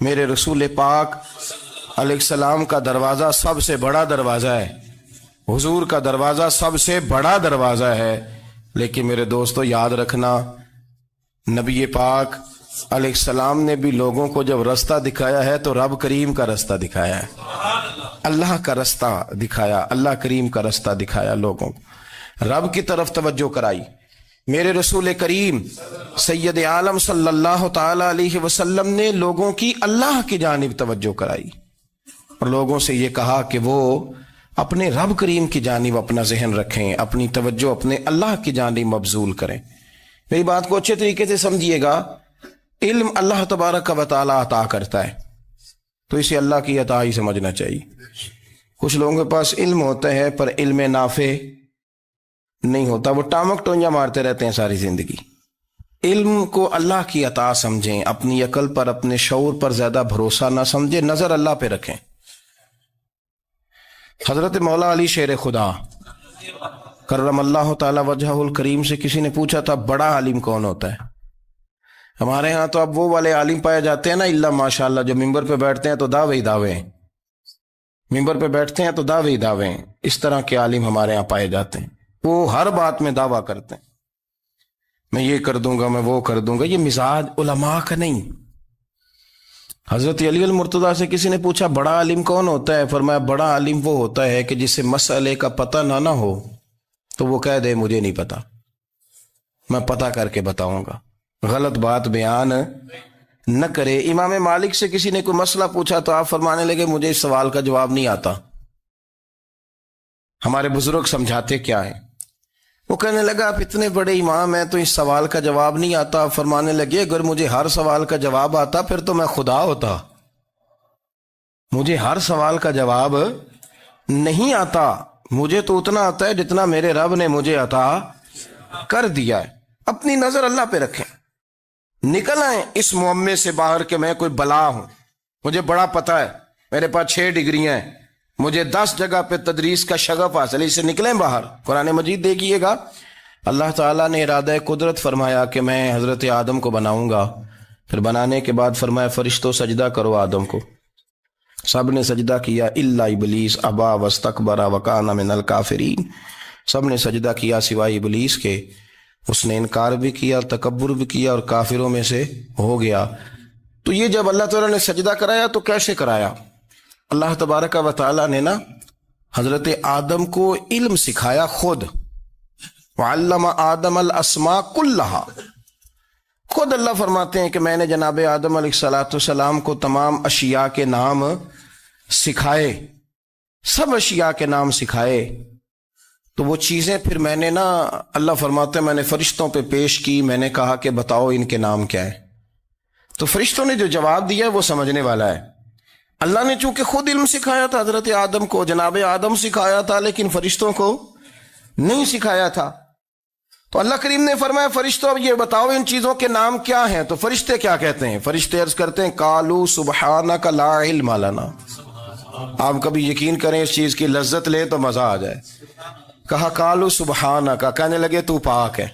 میرے رسول پاک علیہ السلام کا دروازہ سب سے بڑا دروازہ ہے، حضور کا دروازہ سب سے بڑا دروازہ ہے، لیکن میرے دوستو یاد رکھنا، نبی پاک علیہ السلام نے بھی لوگوں کو جب رستہ دکھایا ہے تو رب کریم کا رستہ دکھایا ہے، اللہ کا رستہ دکھایا، اللہ کریم کا رستہ دکھایا، لوگوں کو رب کی طرف توجہ کرائی۔ میرے رسول کریم سید عالم صلی اللہ تعالی علیہ وسلم نے لوگوں کی اللہ کی جانب توجہ کرائی اور لوگوں سے یہ کہا کہ وہ اپنے رب کریم کی جانب اپنا ذہن رکھیں، اپنی توجہ اپنے اللہ کی جانب مبذول کریں۔ میری بات کو اچھے طریقے سے سمجھیے گا، علم اللہ تبارک و تعالی عطا کرتا ہے تو اسے اللہ کی عطا ہی سمجھنا چاہیے۔ کچھ لوگوں کے پاس علم ہوتا ہے پر علم نافع نہیں ہوتا، وہ ٹامک ٹونجا مارتے رہتے ہیں ساری زندگی۔ علم کو اللہ کی عطا سمجھیں، اپنی عقل پر اپنے شعور پر زیادہ بھروسہ نہ سمجھیں، نظر اللہ پہ رکھیں۔ حضرت مولا علی شیر خدا کرم اللہ تعالی وجہہ الکریم سے کسی نے پوچھا تھا بڑا عالم کون ہوتا ہے؟ ہمارے ہاں تو اب وہ والے عالم پائے جاتے ہیں نا، اللہ ماشاءاللہ، جو ممبر پہ بیٹھتے ہیں تو دعوے ہی دعوے ہیں، ممبر پہ بیٹھتے ہیں تو دعوے ہی دعوے ہیں، اس طرح کے عالم ہمارے ہاں پائے جاتے ہیں۔ وہ ہر بات میں دعویٰ کرتے ہیں، میں یہ کر دوں گا، میں وہ کر دوں گا۔ یہ مزاج علماء کا نہیں۔ حضرت علی المرتضیٰ سے کسی نے پوچھا بڑا عالم کون ہوتا ہے؟ فرمایا بڑا عالم وہ ہوتا ہے کہ جسے مسئلے کا پتہ نہ ہو تو وہ کہہ دے مجھے نہیں پتا، میں پتہ کر کے بتاؤں گا، غلط بات بیان نہ کرے۔ امام مالک سے کسی نے کوئی مسئلہ پوچھا تو آپ فرمانے لگے مجھے اس سوال کا جواب نہیں آتا، ہمارے بزرگ سمجھاتے کیا ہیں؟ وہ کہنے لگا آپ اتنے بڑے امام ہیں تو اس سوال کا جواب نہیں آتا۔ آپ فرمانے لگے اگر مجھے ہر سوال کا جواب آتا پھر تو میں خدا ہوتا، مجھے ہر سوال کا جواب نہیں آتا، مجھے تو اتنا آتا ہے جتنا میرے رب نے مجھے عطا کر دیا ہے۔ اپنی نظر اللہ پہ رکھیں، نکل آئیں اس معمے سے باہر کہ میں کوئی بلا ہوں، مجھے بڑا پتا ہے، میرے پاس 6 ڈگریاں ہیں، مجھے 10 جگہ پہ تدریس کا شغف حاصل ہے، اس سے نکلیں باہر۔ قرآن مجید دیکھیے گا، اللہ تعالیٰ نے ارادہ قدرت فرمایا کہ میں حضرت آدم کو بناؤں گا، پھر بنانے کے بعد فرمایا فرشتوں سجدہ کرو آدم کو، سب نے سجدہ کیا الا ابلیس ابا واستکبر وکان من الکافرین، سب نے سجدہ کیا سوائے ابلیس کے، اس نے انکار بھی کیا، تکبر بھی کیا اور کافروں میں سے ہو گیا۔ تو یہ جب اللہ تعالیٰ نے سجدہ کرایا تو کیسے کرایا؟ اللہ تبارک و تعالیٰ نے نا حضرت آدم کو علم سکھایا خود، وعلم آدم الاسماء کلہا، خود اللہ فرماتے ہیں کہ میں نے جناب آدم علیہ السلام کو تمام اشیاء کے نام سکھائے، سب اشیاء کے نام سکھائے۔ تو وہ چیزیں پھر میں نے نا، اللہ فرماتے ہیں میں نے فرشتوں پہ پیش کی، میں نے کہا کہ بتاؤ ان کے نام کیا ہے، تو فرشتوں نے جو جواب دیا وہ سمجھنے والا ہے۔ اللہ نے چونکہ خود علم سکھایا تھا حضرت آدم کو، جناب آدم سکھایا تھا، لیکن فرشتوں کو نہیں سکھایا تھا۔ تو اللہ کریم نے فرمایا فرشتوں اب یہ بتاؤ ان چیزوں کے نام کیا ہیں؟ تو فرشتے کیا کہتے ہیں؟ فرشتے عرض کرتے ہیں قالوا سبحانک لا علم لنا۔ آپ کبھی یقین کریں اس چیز کی لذت لے تو مزہ آ جائے۔ کہا قالوا سبحانک، کہنے لگے تو پاک ہے،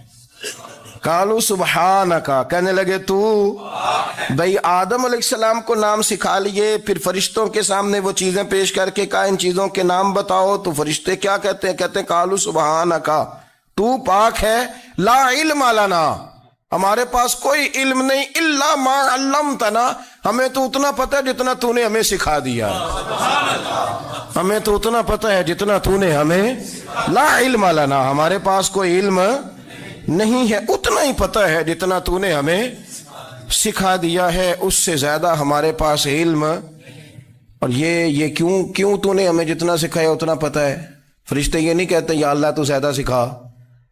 قالوا سبحانک، کہنے لگے تو، بھئی آدم علیہ السلام کو نام سکھا لیے، پھر فرشتوں کے سامنے وہ چیزیں پیش کر کے کہا ان چیزوں کے نام بتاؤ، تو فرشتے کیا کہتے ہیں؟ کہتے ہیں قالوا سبحانک، تو پاک ہے، لا علم لنا، ہمارے پاس کوئی علم نہیں، الا ما علمتنا، ہمیں تو اتنا پتہ ہے جتنا تو نے ہمیں سکھا دیا ہے، ہمیں تو اتنا پتہ ہے جتنا تو نے ہمیں، لا علم لنا، ہمارے پاس کوئی علم نہیں ہے، اتنا ہی پتہ ہے جتنا تو نے ہمیں سکھا دیا ہے، اس سے زیادہ ہمارے پاس علم۔ اور یہ کیوں تو نے ہمیں جتنا سکھایا اتنا پتہ ہے؟ فرشتے یہ نہیں کہتے یا اللہ تو زیادہ سکھا،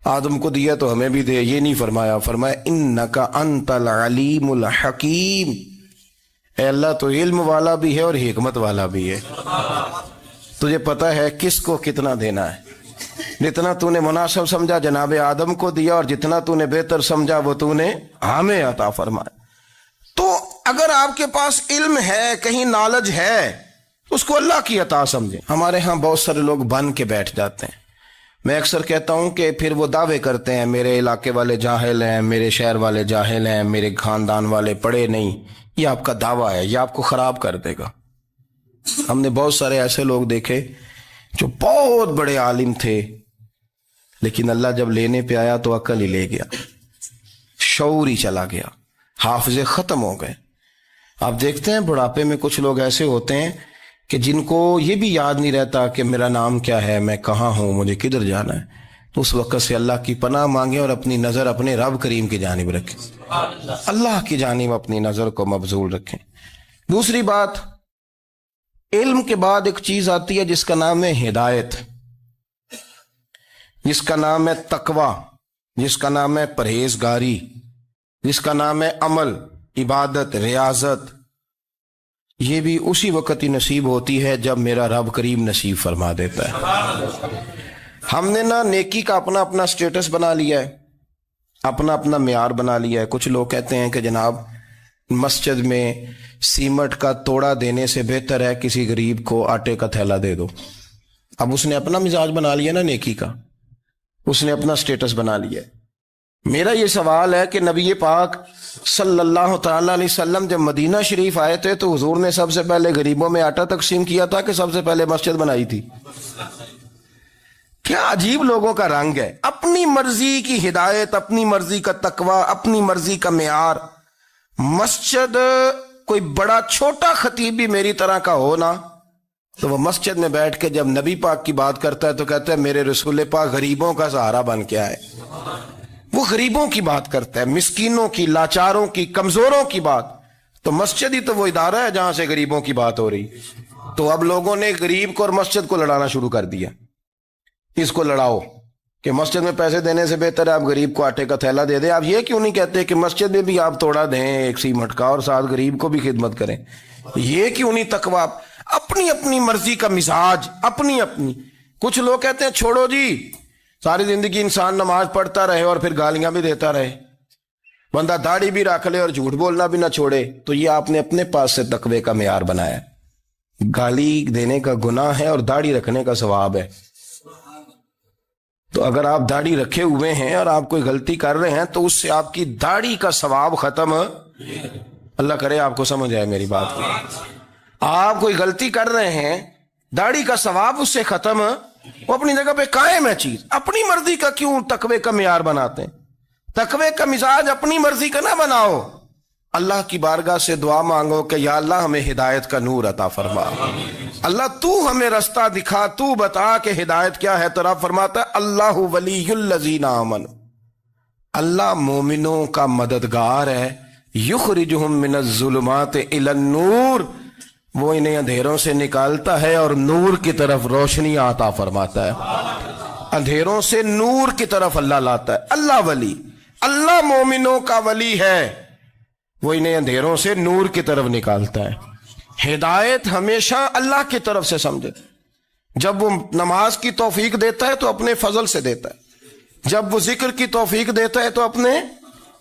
آدم کو دیا تو ہمیں بھی دے، یہ نہیں فرمایا، فرمایا انکا انت العلیم الحکیم، اے اللہ تو علم والا بھی ہے اور حکمت والا بھی ہے، تجھے پتہ ہے کس کو کتنا دینا ہے، جتنا تو نے مناسب سمجھا جناب آدم کو دیا، اور جتنا تو نے بہتر سمجھا وہ تو نے ہمیں عطا فرمایا۔ تو اگر آپ کے پاس علم ہے، کہیں نالج ہے، اس کو اللہ کی عطا سمجھیں۔ ہمارے ہاں بہت سارے لوگ بن کے بیٹھ جاتے ہیں، میں اکثر کہتا ہوں کہ پھر وہ دعوے کرتے ہیں میرے علاقے والے جاہل ہیں، میرے شہر والے جاہل ہیں، میرے خاندان والے پڑھے نہیں. یہ آپ کا دعویٰ ہے، یہ آپ کو خراب کر دے گا. ہم نے بہت سارے ایسے لوگ دیکھے جو بہت بڑے عالم تھے، لیکن اللہ جب لینے پہ آیا تو عقل ہی لے گیا، شعور ہی چلا گیا، حافظے ختم ہو گئے. آپ دیکھتے ہیں بڑھاپے میں کچھ لوگ ایسے ہوتے ہیں کہ جن کو یہ بھی یاد نہیں رہتا کہ میرا نام کیا ہے، میں کہاں ہوں، مجھے کدھر جانا ہے. تو اس وقت سے اللہ کی پناہ مانگیں اور اپنی نظر اپنے رب کریم کی جانب رکھیں، اللہ کی جانب اپنی نظر کو مبذول رکھیں. دوسری بات، علم کے بعد ایک چیز آتی ہے جس کا نام ہے ہدایت، جس کا نام ہے تقوی، جس کا نام ہے پرہیزگاری، جس کا نام ہے عمل، عبادت، ریاضت. یہ بھی اسی وقت ہی نصیب ہوتی ہے جب میرا رب کریم نصیب فرما دیتا ہے. ہم نے نا نیکی کا اپنا اپنا سٹیٹس بنا لیا ہے، اپنا اپنا معیار بنا لیا ہے. کچھ لوگ کہتے ہیں کہ جناب مسجد میں سیمٹ کا توڑا دینے سے بہتر ہے کسی غریب کو آٹے کا تھیلا دے دو. اب اس نے اپنا مزاج بنا لیا نا نیکی کا، اس نے اپنا سٹیٹس بنا لیا. میرا یہ سوال ہے کہ نبی پاک صلی اللہ تعالی علیہ وسلم جب مدینہ شریف آئے تھے تو حضور نے سب سے پہلے غریبوں میں آٹا تقسیم کیا تھا کہ سب سے پہلے مسجد بنائی تھی؟ کیا عجیب لوگوں کا رنگ ہے، اپنی مرضی کی ہدایت، اپنی مرضی کا تقوی، اپنی مرضی کا معیار. مسجد کوئی بڑا چھوٹا خطیب بھی میری طرح کا ہو نا تو وہ مسجد میں بیٹھ کے جب نبی پاک کی بات کرتا ہے تو کہتا ہے میرے رسول پاک غریبوں کا سہارا بن کے آئے. وہ غریبوں کی بات کرتا ہے، مسکینوں کی، لاچاروں کی، کمزوروں کی بات. تو مسجد ہی تو وہ ادارہ ہے جہاں سے غریبوں کی بات ہو رہی. تو اب لوگوں نے غریب کو اور مسجد کو لڑانا شروع کر دیا. اس کو لڑاؤ کہ مسجد میں پیسے دینے سے بہتر ہے آپ غریب کو آٹے کا تھیلا دے دیں. آپ یہ کیوں نہیں کہتے کہ مسجد میں بھی آپ توڑا دیں ایک سیمٹ کا اور ساتھ غریب کو بھی خدمت کریں؟ یہ کیوں نہیں تقویٰ؟ اپنی اپنی مرضی کا مزاج، اپنی اپنی. کچھ لوگ کہتے ہیں چھوڑو جی، ساری زندگی انسان نماز پڑھتا رہے اور پھر گالیاں بھی دیتا رہے، بندہ داڑھی بھی رکھ لے اور جھوٹ بولنا بھی نہ چھوڑے. تو یہ آپ نے اپنے پاس سے تقوی کا معیار بنایا. گالی دینے کا گناہ ہے اور داڑھی رکھنے کا ثواب ہے. تو اگر آپ داڑھی رکھے ہوئے ہیں اور آپ کوئی غلطی کر رہے ہیں تو اس سے آپ کی داڑھی کا ثواب ختم. اللہ کرے آپ کو سمجھ آئے میری بات کو. آپ کوئی غلطی کر رہے ہیں، داڑھی کا ثواب اس سے ختم، وہ اپنی جگہ پہ قائم ہے چیز. اپنی مرضی کا کیوں تقوی کا معیار بناتے ہیں؟ تقوی کا مزاج اپنی مرضی کا نہ بناؤ. اللہ کی بارگاہ سے دعا مانگو کہ یا اللہ ہمیں ہدایت کا نور عطا فرما. اللہ تو ہمیں رستہ دکھا، تو بتا کہ ہدایت کیا ہے. تو رب فرماتا ہے اللہ ولی الذین آمنوا، اللہ مومنوں کا مددگار ہے. یخرجہم من الظلمات الی النور، وہ انہیں اندھیروں سے نکالتا ہے اور نور کی طرف روشنی عطا فرماتا ہے. اندھیروں سے نور کی طرف اللہ لاتا ہے. اللہ ولی، اللہ مومنوں کا ولی ہے، وہ انہیں اندھیروں سے نور کی طرف نکالتا ہے. ہدایت ہمیشہ اللہ کی طرف سے سمجھے. جب وہ نماز کی توفیق دیتا ہے تو اپنے فضل سے دیتا ہے، جب وہ ذکر کی توفیق دیتا ہے تو اپنے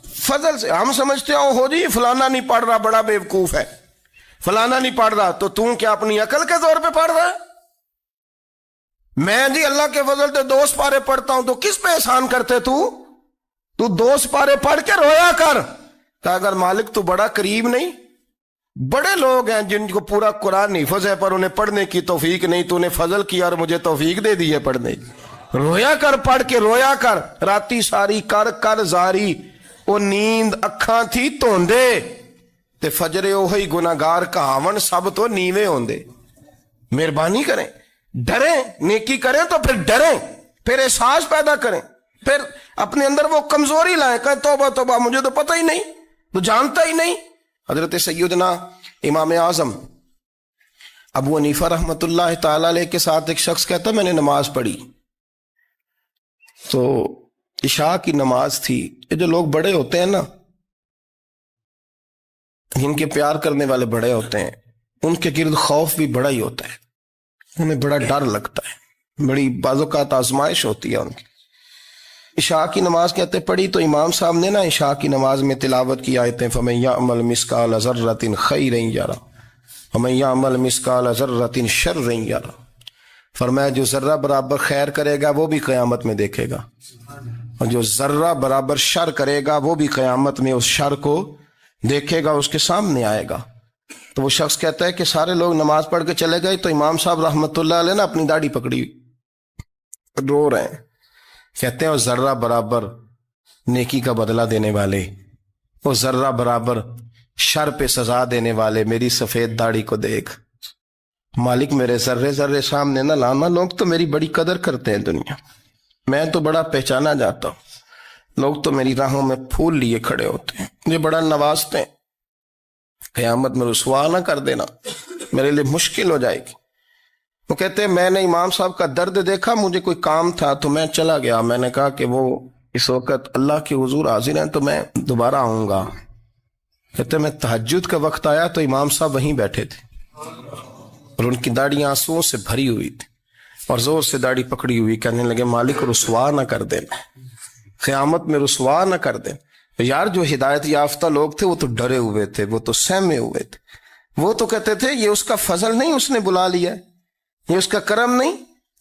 فضل سے. ہم سمجھتے ہو جی فلانا نہیں پڑھ رہا بڑا بیوقوف ہے، فلانا نہیں پڑھ رہا، تو تم کیا اپنی عقل کے زور پہ پڑھ رہا ہے؟ میں جی اللہ کے فضل سے 2 سپارے پڑھتا ہوں، تو کس پہ احسان کرتے تو 2 سپارے پڑھ کے رویا کر کہ اگر مالک تو بڑا قریب نہیں. بڑے لوگ ہیں جن کو پورا قرآن حفظ ہے پر انہیں پڑھنے کی توفیق نہیں، تو انہیں فضل کیا اور مجھے توفیق دے دی ہے پڑھنے کی. رویا کر، پڑھ کے رویا کر. راتی ساری کر کر زاری، وہ نیند اکھاں تھی توندے تے فجرے اوہی گناہگار کہاون سب تو نیوے ہوندے. مہربانی کریں، ڈریں، نیکی کریں تو پھر ڈریں، پھر احساس پیدا کریں، پھر اپنے اندر وہ کمزوری لائیں کہ توبہ توبہ مجھے تو پتہ ہی نہیں، تو جانتا ہی نہیں. حضرت سیدنا امام اعظم ابو حنیفہ رحمۃ اللہ تعالی علیہ کے ساتھ ایک شخص کہتا میں نے نماز پڑھی تو عشاء کی نماز تھی. یہ جو لوگ بڑے ہوتے ہیں نا، جن کے پیار کرنے والے بڑے ہوتے ہیں، ان کے گرد خوف بھی بڑا ہی ہوتا ہے، انہیں بڑا ڈر لگتا ہے، بڑی بعض اوقات آزمائش ہوتی ہے ان کی. عشاء کی نماز کہتے پڑھی تو امام صاحب نے نا عشاء کی نماز میں تلاوت کی آیتیں فَمَن يَعْمَلْ مِثْقَالَ ذَرَّةٍ خَيْرًا يَرَهُ وَمَن يَعْمَلْ مِثْقَالَ ذَرَّةٍ شَرًّا يَرَهُ. فرمایا جو ذرہ برابر خیر کرے گا وہ بھی قیامت میں دیکھے گا، اور جو ذرہ برابر شر کرے گا وہ بھی قیامت میں اس شر کو دیکھے گا، اس کے سامنے آئے گا۔ تو وہ شخص کہتا ہے کہ سارے لوگ نماز پڑھ کے چلے گئے تو امام صاحب رحمۃ اللہ علیہ نے اپنی داڑھی پکڑی رو رہے ہیں، کہتے ہیں وہ ذرہ برابر نیکی کا بدلہ دینے والے، وہ ذرہ برابر شر پہ سزا دینے والے میری سفید داڑھی کو دیکھ، مالک میرے ذرے ذرے سامنے نہ لانا، لوگ تو میری بڑی قدر کرتے ہیں دنیا، میں تو بڑا پہچانا جاتا ہوں، لوگ تو میری راہوں میں پھول لیے کھڑے ہوتے ہیں، مجھے بڑا نوازتے ہیں، قیامت میں رسوا نہ کر دینا، میرے لیے مشکل ہو جائے گی۔ وہ کہتے ہیں میں نے امام صاحب کا درد دیکھا، مجھے کوئی کام تھا تو میں چلا گیا، میں نے کہا کہ وہ اس وقت اللہ کے حضور حاضر ہیں تو میں دوبارہ آؤں گا۔ کہتے ہیں میں تہجد کا وقت آیا تو امام صاحب وہیں بیٹھے تھے اور ان کی داڑھی آنسوؤں سے بھری ہوئی تھی اور زور سے داڑھی پکڑی ہوئی، کہنے لگے مالک رسوا نہ کر دینا، قیامت میں رسوا نہ کر دینا۔ یار جو ہدایت یافتہ لوگ تھے وہ تو ڈرے ہوئے تھے، وہ تو سہمے ہوئے تھے، وہ تو کہتے تھے یہ اس کا فضل نہیں، اس نے بلا لیا ہے، یہ اس کا کرم نہیں۔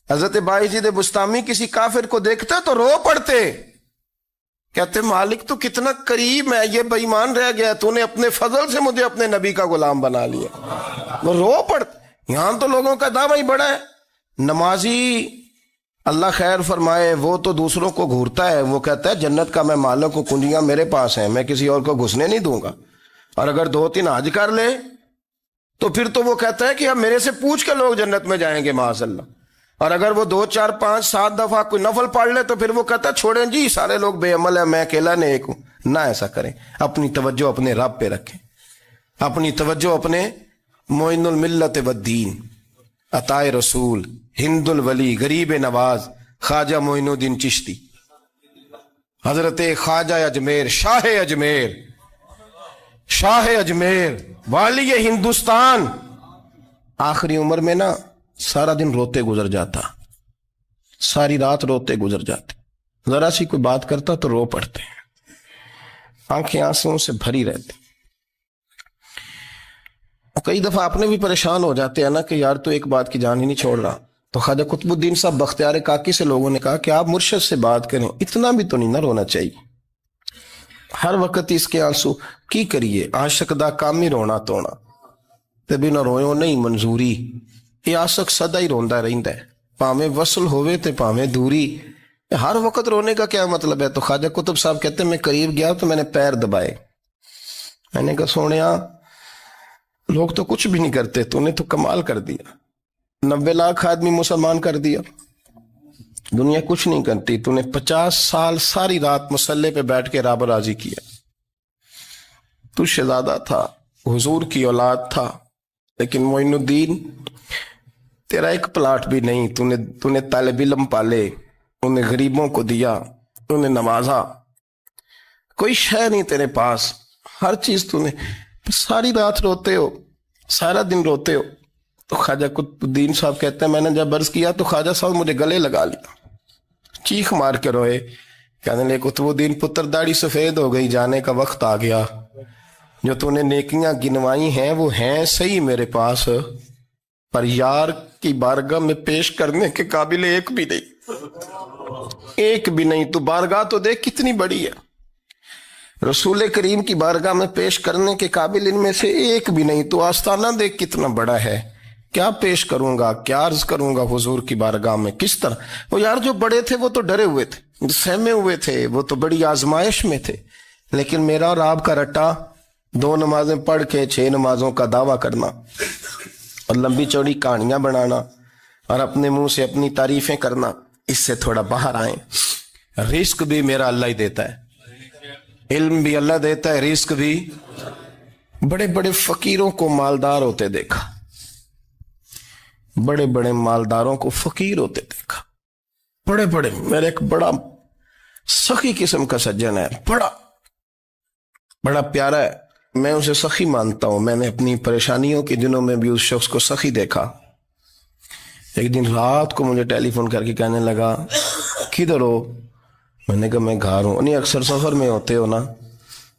حضرت باعزید بستامی کسی کافر کو دیکھتا تو رو پڑتے، کہتے مالک تو کتنا قریب ہے، یہ بے ایمان رہ گیا، تو نے اپنے فضل سے مجھے اپنے نبی کا غلام بنا لیا، وہ رو پڑتے۔ یہاں تو لوگوں کا دعویٰ ہی بڑا ہے، نمازی اللہ خیر فرمائے وہ تو دوسروں کو گھورتا ہے، وہ کہتا ہے جنت کا میں مالک ہوں، کنجیاں میرے پاس ہیں، میں کسی اور کو گھسنے نہیں دوں گا، اور اگر 2-3 حج کر لے تو پھر تو وہ کہتا ہے کہ اب میرے سے پوچھ کے لوگ جنت میں جائیں گے معاذ اللہ، اور اگر وہ 2 4 5 7 دفعہ کوئی نفل پڑھ لے تو پھر وہ کہتا ہے چھوڑیں جی سارے لوگ بے عمل ہیں، میں اکیلا نیک ہوں۔ نہ ایسا کریں، اپنی توجہ اپنے رب پہ رکھیں، اپنی توجہ اپنے معین الملت والدین، عطا رسول، ہند الولی، غریب نواز، خواجہ معین الدین چشتی، حضرت خواجہ اجمیر، شاہ اجمیر، والی ہندوستان، آخری عمر میں نا سارا دن روتے گزر جاتا، ساری رات روتے گزر جاتے، ذرا سی کوئی بات کرتا تو رو پڑتے، آنکھیں آنسوں سے بھری رہتی۔ کئی دفعہ اپنے بھی پریشان ہو جاتے ہیں نا کہ یار تو ایک بات کی جان ہی نہیں چھوڑ رہا، تو خواجہ قطب الدین صاحب بختیار کاکی سے لوگوں نے کہا کہ آپ مرشد سے بات کریں، اتنا بھی تو نہیں نہ رونا چاہیے، ہر وقت اس کے آنسو کی کریے، عاشق دا کام ہی رونا تونا تے بھی نہ رویو نہیں منظوری، یہ عاشق سدا ہی روندا رہندا ہے، پاویں وصل ہوئے تے پاویں دوری، ہر وقت رونے کا کیا مطلب ہے؟ تو خواجہ قطب صاحب کہتے ہیں میں قریب گیا تو میں نے پیر دبائے، میں نے کہا سونیا لوگ تو کچھ بھی نہیں کرتے، تو نے تو کمال کر دیا، 90 لاکھ آدمی مسلمان کر دیا، دنیا کچھ نہیں کرتی، تو نے 50 سال ساری رات مصلے پہ بیٹھ کے رب راضی کیا، تو شہزادہ تھا، حضور کی اولاد تھا، لیکن معین الدین تیرا ایک پلاٹ بھی نہیں، تو نے طالب علم پالے، انہیں غریبوں کو دیا، انہیں نوازا، کوئی شے نہیں تیرے پاس، ہر چیز تو نے، ساری رات روتے ہو، سارا دن روتے ہو۔ تو خواجہ قطب الدین صاحب کہتے ہیں میں نے جب عرض کیا تو خواجہ صاحب مجھے گلے لگا لیا، چیخ مار کے روئے، کہنے لگے قطب الدین پتر داڑھی سفید ہو گئی، جانے کا وقت آ گیا، جو تو نے نیکیاں گنوائی ہیں وہ ہیں صحیح میرے پاس، پر یار کی بارگاہ میں پیش کرنے کے قابل ایک بھی نہیں، تو بارگاہ تو دیکھ کتنی بڑی ہے، رسول کریم کی بارگاہ میں پیش کرنے کے قابل ان میں سے ایک بھی نہیں، تو آستانہ دیکھ کتنا بڑا ہے، کیا پیش کروں گا، کیا عرض کروں گا حضور کی بارگاہ میں، کس طرح؟ وہ یار جو بڑے تھے وہ تو ڈرے ہوئے تھے، سہمے ہوئے تھے، وہ تو بڑی آزمائش میں تھے، لیکن میرا اور آپ کا رٹا 2 نمازیں پڑھ کے 6 نمازوں کا دعویٰ کرنا اور لمبی چوڑی کہانیاں بنانا اور اپنے منہ سے اپنی تعریفیں کرنا، اس سے تھوڑا باہر آئیں۔ رزق بھی میرا اللہ ہی دیتا ہے، علم بھی اللہ دیتا ہے، رزق بھی۔ بڑے بڑے فقیروں کو مالدار ہوتے دیکھا، بڑے بڑے مالداروں کو فقیر ہوتے دیکھا، بڑے بڑے، میرے ایک بڑا سخی قسم کا سجن ہے، بڑا پیارا ہے، میں اسے سخی مانتا ہوں، میں نے اپنی پریشانیوں کے دنوں میں بھی اس شخص کو سخی دیکھا۔ ایک دن رات کو مجھے ٹیلی فون کر کے کہنے لگا کدھر ہو؟ میں نے کہا میں گھر ہوں۔ نہیں اکثر سفر میں ہوتے ہو نا؟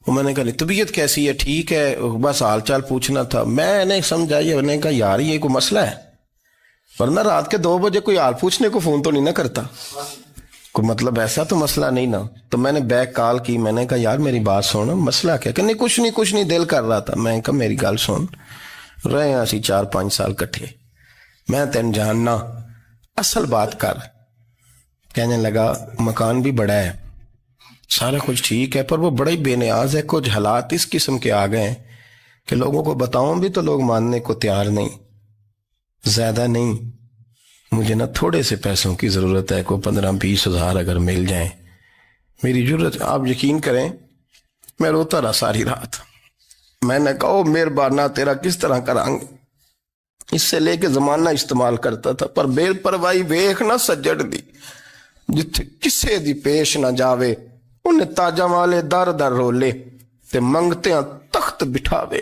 میں نے کہا طبیعت کیسی ہے؟ ٹھیک ہے، بس حال چال پوچھنا تھا۔ میں نے سمجھا، میں نے کہا یار یہ کوئی مسئلہ ہے، ورنہ رات کے 2 بجے کوئی حال پوچھنے کو فون تو نہیں نہ کرتا. کوئی مطلب ایسا تو مسئلہ نہیں نا. تو میں نے بیک کال کی, میں نے کہا یار میری بات سن, مسئلہ کیا؟ کہ نہیں کچھ نہیں دل کر رہا تھا. میں نے کہا میری گل سن, رہے ہیں اسی 4-5 سال کٹھے, میں تین جاننا, اصل بات کر. کہنے لگا مکان بھی بڑا ہے, سارا کچھ ٹھیک ہے, پر وہ بڑا ہی بے نیاز ہے. کچھ حالات اس قسم کے آ گئے ہیں کہ لوگوں کو بتاؤں بھی تو لوگ ماننے کو تیار نہیں. زیادہ نہیں, مجھے نا تھوڑے سے پیسوں کی ضرورت ہے, کوئی 15-20 ہزار اگر مل جائیں میری ضرورت. آپ یقین کریں میں روتا رہا ساری رات. میں نے کہا مہربانہ تیرا کس طرح کرانگے. اس سے لے کے زمانہ استعمال کرتا تھا, پر بے پرواہی ویخ نہ سجڑ دی, جتھے کسے دی پیش نہ جاوے انہیں تاجہ والے در در رولے تے منگتے ہیں تخت بٹھاوے.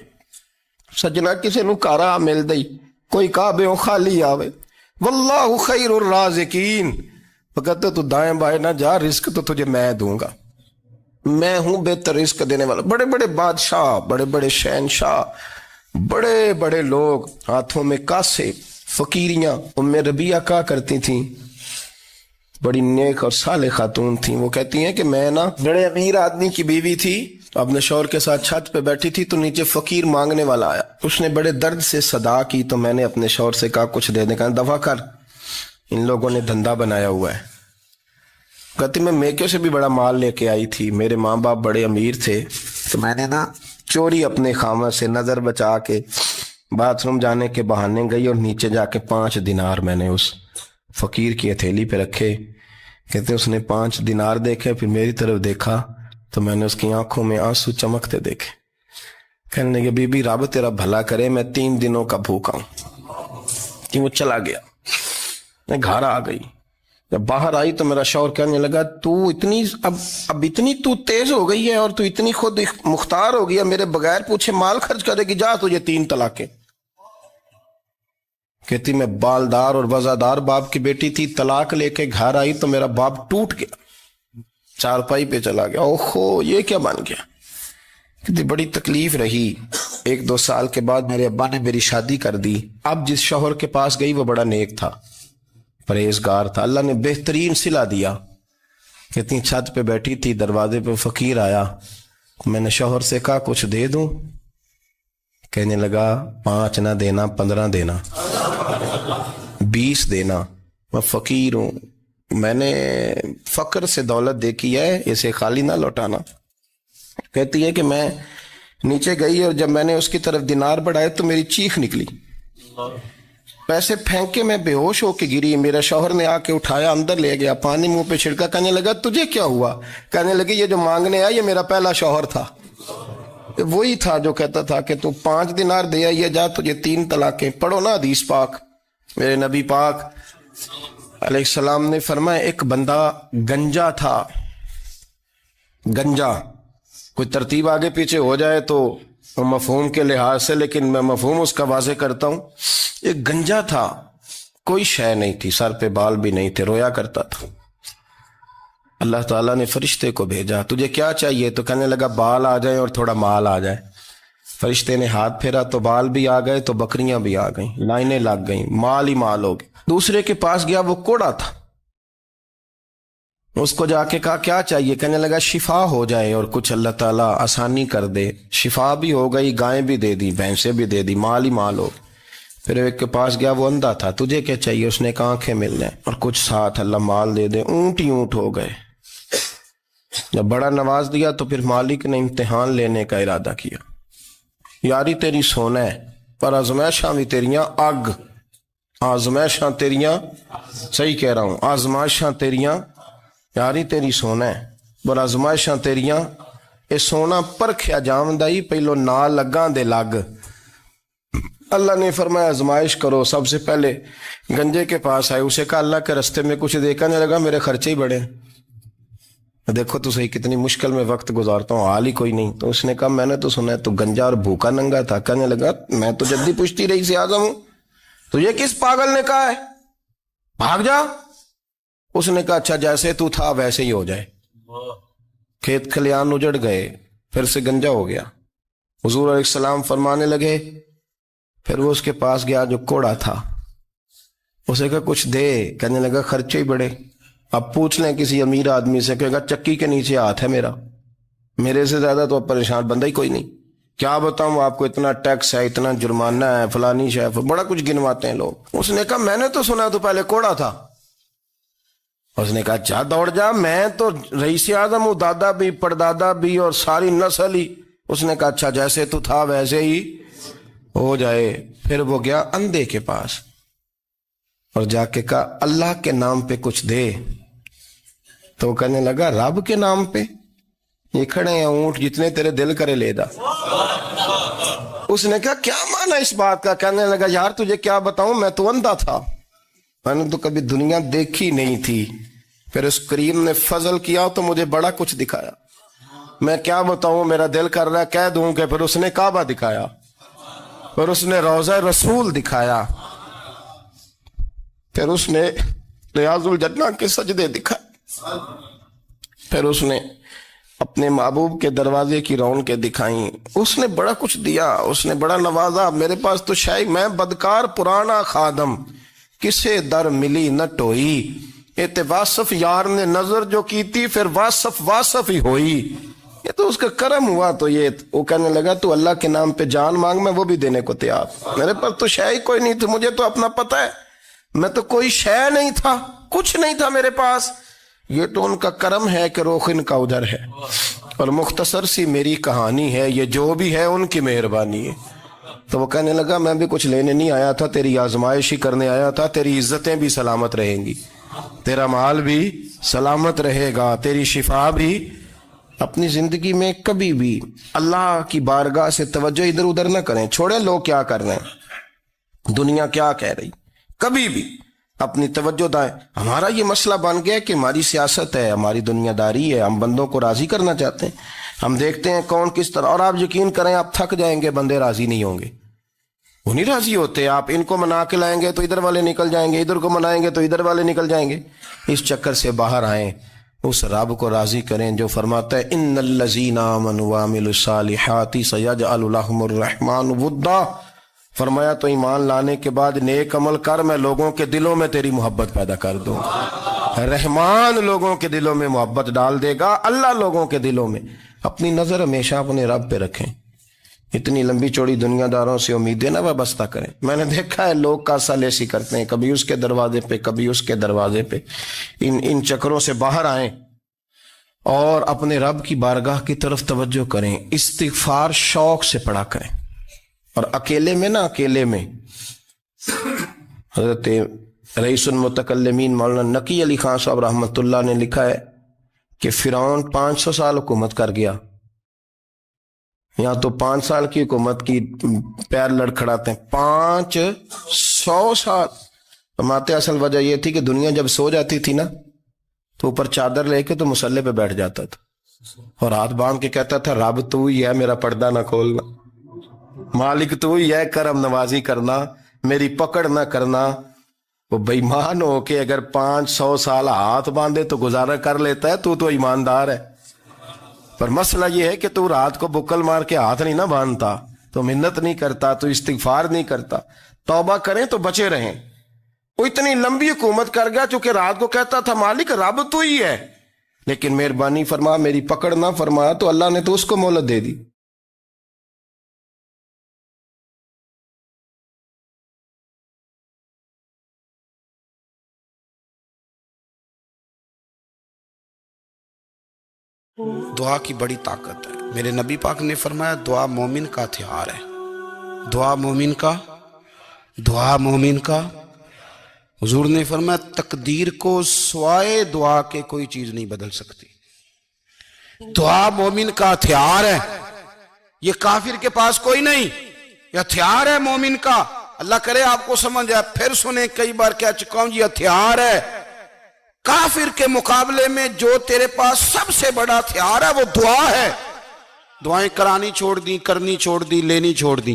سجنا کسے نو کارا مل دئی, کوئی کعبے خالی آوے. واللہ خیر الرازقین, فقط تو دائیں بائیں نہ جا, رزق تو تجھے میں دوں گا, میں ہوں بہتر رزق دینے والا. بڑے بڑے بادشاہ, بڑے بڑے شہنشاہ, بڑے بڑے لوگ, ہاتھوں میں کاسے, فقیریاں. ام ربیعہ کہا کرتی تھیں, بڑی نیک اور صالح خاتون تھیں. وہ کہتی ہیں کہ میں نا بڑے امیر آدمی کی بیوی تھی, اپنے شوہر کے ساتھ چھت پہ بیٹھی تھی تو نیچے فقیر مانگنے والا آیا. اس نے بڑے درد سے صدا کی تو میں نے اپنے شوہر سے کہا کچھ دے دیں. کہا دفع کر, ان لوگوں نے دھندا بنایا ہوا ہے. کہتی میں میکے سے بھی بڑا مال لے کے آئی تھی, میرے ماں باپ بڑے امیر تھے, تو میں نے نا چوری اپنے خامہ سے نظر بچا کے باتھ روم جانے کے بہانے گئی, اور نیچے جا کے 5 دینار میں نے اس فقیر کی ہتھیلی پہ رکھے. کہتے اس نے 5 دینار دیکھے, پھر میری طرف دیکھا تو میں نے اس کی آنکھوں میں آنسو چمکتے دیکھے. کہنے لگے بی بی رب تیرا بھلا کرے, میں 3 دنوں کا بھوکا ہوں. کہ وہ چلا گیا. میں گھر آ گئی, جب باہر آئی تو میرا شوہر کہنے لگا تو اتنی اب اتنی تو تیز ہو گئی ہے اور تو اتنی خود مختار ہو گئی ہے, میرے بغیر پوچھے مال خرچ کرے گی, جا تجھے 3 طلاقیں. کہتی میں بالدار اور وزادار باپ کی بیٹی تھی, طلاق لے کے گھر آئی تو میرا باپ ٹوٹ گیا, چارپائی پہ چلا گیا. اوہو یہ کیا بن گیا. کہتی بڑی تکلیف رہی. 1-2 سال کے بعد میرے ابا نے میری شادی کر دی. اب جس شوہر کے پاس گئی وہ بڑا نیک تھا, پرہیزگار تھا, اللہ نے بہترین صلہ دیا. کہتی چھت پہ بیٹھی تھی, دروازے پہ فقیر آیا, میں نے شوہر سے کہا کچھ دے دوں. کہنے لگا 5 نہ دینا, 15 دینا, 20 دینا, میں فقیر ہوں, میں نے فقر سے دولت دیکھی ہے, اسے خالی نہ لوٹانا. کہتی ہے کہ میں نیچے گئی اور جب میں نے اس کی طرف دینار بڑھائے تو میری چیخ نکلی, پیسے پھینک کے میں بے ہوش ہو کے گری. میرا شوہر نے آ کے اٹھایا, اندر لے گیا, پانی منہ پہ چھڑکا. کہنے لگا تجھے کیا ہوا؟ کہنے لگی یہ جو مانگنے آیا یہ میرا پہلا شوہر تھا, وہی تھا جو کہتا تھا کہ تو 5 دینار دے آئیے, جا تجھے 3 طلاقیں. پڑھو نا حدیث پاک. میرے نبی پاک علیہ السلام نے فرمایا ایک بندہ گنجا تھا. گنجا, کوئی ترتیب آگے پیچھے ہو جائے تو مفہوم کے لحاظ سے, لیکن میں مفہوم اس کا واضح کرتا ہوں. ایک گنجا تھا, کوئی شے نہیں تھی, سر پہ بال بھی نہیں تھے, رویا کرتا تھا. اللہ تعالیٰ نے فرشتے کو بھیجا, تجھے کیا چاہیے؟ تو کہنے لگا بال آ جائیں اور تھوڑا مال آ جائے. فرشتے نے ہاتھ پھیرا تو بال بھی آ گئے, تو بکریاں بھی آ گئیں, لائنیں لگ گئیں, مال ہی مال ہو گئے. دوسرے کے پاس گیا, وہ کوڑا تھا, اس کو جا کے کہا کیا چاہیے؟ کہنے لگا شفا ہو جائے اور کچھ اللہ تعالیٰ آسانی کر دے. شفا بھی ہو گئی, گائیں بھی دے دی, بھینسیں بھی دے دی, مال ہی مال ہو. پھر ایک کے پاس گیا, وہ اندھا تھا, تجھے کیا چاہیے؟ اس نے کہا آنکھیں مل جائیں اور کچھ ساتھ اللہ مال دے دے. اونٹ ہی اونٹ ہو گئے. جب بڑا نواز دیا تو پھر مالک نے امتحان لینے کا ارادہ کیا. یاری تیری سونا ہے پر آزمائشاں بھی تیریاں اگ, آزمائشاں تیریاں, صحیح کہہ رہا ہوں, آزمائشاں تیریاں, یاری تیری سونا ہے پر آزمائشاں تیریاں. اے سونا پرکھیا جامدائی, پہلو نال لگاں دے لگ. اللہ نے فرمایا آزمائش کرو. سب سے پہلے گنجے کے پاس آئے, اسے کہا اللہ کے رستے میں کچھ دیکھا نہیں لگا, میرے خرچے ہی بڑے, دیکھو تو صحیح کتنی مشکل میں وقت گزارتا ہوں, حال ہی کوئی نہیں. تو اس نے کہا میں نے تو سنا ہے تو گنجا اور بھوکا ننگا تھا. کہنے لگا میں تو جدی پشتی رہی سے اعظم ہوں, تجھے کس پاگل نے کہا ہے بھاگ جا؟ اس نے کہا اچھا جیسے تو تھا ویسے ہی ہو جائے. کھیت کھلیان اجڑ گئے, پھر سے گنجا ہو گیا. حضور علیہ السلام فرمانے لگے, پھر وہ اس کے پاس گیا جو کوڑا تھا, اسے کہا کچھ دے، کہنے لگا خرچے ہی بڑے، اب پوچھ لیں کسی امیر آدمی سے، کہے گا چکی کے نیچے ہاتھ ہے میرا، میرے سے زیادہ تو اب پریشان بندہ ہی کوئی نہیں، کیا بتاؤں آپ کو، اتنا ٹیکس ہے، اتنا جرمانہ ہے، فلانی شے، بڑا کچھ گنواتے ہیں لوگ۔ اس نے کہا میں نے تو سنا تو پہلے کوڑا تھا۔ اس نے کہا اچھا دوڑ جا، میں تو رئیس اعظم ہوں، دادا بھی پردادا بھی اور ساری نسل ہی۔ اس نے کہا اچھا جیسے تو تھا ویسے ہی ہو جائے۔ پھر وہ گیا اندھے کے پاس اور جا کے کہا اللہ کے نام پہ کچھ دے، تو وہ کہنے لگا رب کے نام پہ؟ یہ کھڑے ہیں اونٹ، جتنے تیرے دل کرے لے دا۔ اس نے کہا کیا معنی اس بات کا؟ کہنے لگا یار تجھے کیا بتاؤں، میں تو اندھا تھا، میں نے تو کبھی دنیا دیکھی نہیں تھی، پھر اس کریم نے فضل کیا تو مجھے بڑا کچھ دکھایا، میں کیا بتاؤں، میرا دل کر رہا ہے کہہ دوں کہ پھر اس نے کعبہ دکھایا، پھر اس نے روضہ رسول دکھایا، پھر اس نے ریاض الجنہ کے سجدے دکھائے، پھر اس نے اپنے محبوب کے دروازے کی رونقیں دکھائیں، اس نے بڑا کچھ دیا، اس نے بڑا نوازا۔ میرے پاس تو شاید میں بدکار پرانا خادم، کسے در ملی نہ ٹوئی، اے واصف یار نے نظر جو کی تھی، پھر واصف ہی ہوئی، یہ تو اس کا کرم ہوا۔ تو یہ وہ کہنے لگا تو اللہ کے نام پہ جان مانگ، میں وہ بھی دینے کو تیار، میرے پاس تو شے ہی کوئی نہیں تھی، مجھے تو اپنا پتہ ہے، میں تو کوئی شے نہیں تھا، کچھ نہیں تھا میرے پاس، یہ تو ان کا کرم ہے کہ رخ ان کا ادھر ہے، اور مختصر سی میری کہانی ہے، یہ جو بھی ہے ان کی مہربانی ہے۔ تو وہ کہنے لگا میں بھی کچھ لینے نہیں آیا تھا، تیری آزمائش ہی کرنے آیا تھا، تیری عزتیں بھی سلامت رہیں گی، تیرا مال بھی سلامت رہے گا، تیری شفا بھی۔ اپنی زندگی میں کبھی بھی اللہ کی بارگاہ سے توجہ ادھر ادھر نہ کریں، چھوڑیں لوگ کیا کر رہے ہیں، دنیا کیا کہہ رہی، کبھی بھی اپنی توجہ دائیں۔ ہمارا یہ مسئلہ بن گیا کہ ہماری سیاست ہے، ہماری دنیا داری ہے، ہم بندوں کو راضی کرنا چاہتے ہیں، ہم دیکھتے ہیں کون کس طرح، اور آپ یقین کریں آپ تھک جائیں گے، بندے راضی نہیں ہوں گے، وہ نہیں راضی ہوتے، آپ ان کو منا کے لائیں گے تو ادھر والے نکل جائیں گے، ادھر کو منائیں گے تو ادھر والے نکل جائیں گے۔ اس چکر سے باہر آئیں، اس رب کو راضی کریں جو فرماتا ہے ان الذین آمنوا وعملوا الصالحات سیجعل لهم الرحمن ودا۔ فرمایا تو ایمان لانے کے بعد نیک عمل کر، میں لوگوں کے دلوں میں تیری محبت پیدا کر دوں گا۔ رحمان لوگوں کے دلوں میں محبت ڈال دے گا، اللہ لوگوں کے دلوں میں۔ اپنی نظر ہمیشہ اپنے رب پہ رکھیں، اتنی لمبی چوڑی دنیا داروں سے امیدیں نہ وابستہ کریں۔ میں نے دیکھا ہے لوگ کاسا لیسی کرتے ہیں، کبھی اس کے دروازے پہ کبھی اس کے دروازے پہ، ان چکروں سے باہر آئیں اور اپنے رب کی بارگاہ کی طرف توجہ کریں، استغفار شوق سے پڑھا کریں، اور اکیلے میں نہ، اکیلے میں حضرت رئیس المتکلمین مولانا نقی علی خان صاحب رحمۃ اللہ نے لکھا ہے کہ فرعون 500 سال حکومت کر گیا، یہاں تو 5 سال کی حکومت کی پیر لڑکھڑاتے ہیں، 500 سال۔ فرماتے اصل وجہ یہ تھی کہ دنیا جب سو جاتی تھی نا تو اوپر چادر لے کے تو مصلے پہ بیٹھ جاتا تھا اور ہاتھ باندھ کے کہتا تھا رب تو ہی ہے، میرا پردہ نہ کھولنا، مالک تو ہی ہے، کرم نوازی کرنا، میری پکڑ نہ کرنا۔ وہ بے ایمان ہو کے اگر 500 سال ہاتھ باندھے تو گزارا کر لیتا ہے، تو ایماندار ہے، پر مسئلہ یہ ہے کہ تو رات کو بکل مار کے ہاتھ نہیں نہ باندھتا، تو منت نہیں کرتا، تو استغفار نہیں کرتا۔ توبہ کریں تو بچے رہیں۔ وہ اتنی لمبی حکومت کر گیا چونکہ رات کو کہتا تھا مالک رب تو ہی ہے، لیکن مہربانی فرما میری پکڑ نہ فرمایا تو اللہ نے تو اس کو مہلت دے دی۔ دعا کی بڑی طاقت ہے۔ میرے نبی پاک نے فرمایا دعا مومن کا ہتھیار ہے، دعا مومن کا حضور نے فرمایا تقدیر کو سوائے دعا کے کوئی چیز نہیں بدل سکتی۔ دعا مومن کا ہتھیار ہے، یہ کافر کے پاس کوئی نہیں، یہ ہتھیار ہے مومن کا۔ اللہ کرے آپ کو سمجھ آئے، پھر سنیں، کئی بار کہہ چکا ہوں، یہ ہتھیار ہے۔ کافر کے مقابلے میں جو تیرے پاس سب سے بڑا ہتھیار ہے وہ دعا ہے۔ دعائیں کرانی چھوڑ دی، کرنی چھوڑ دی، لینی چھوڑ دی۔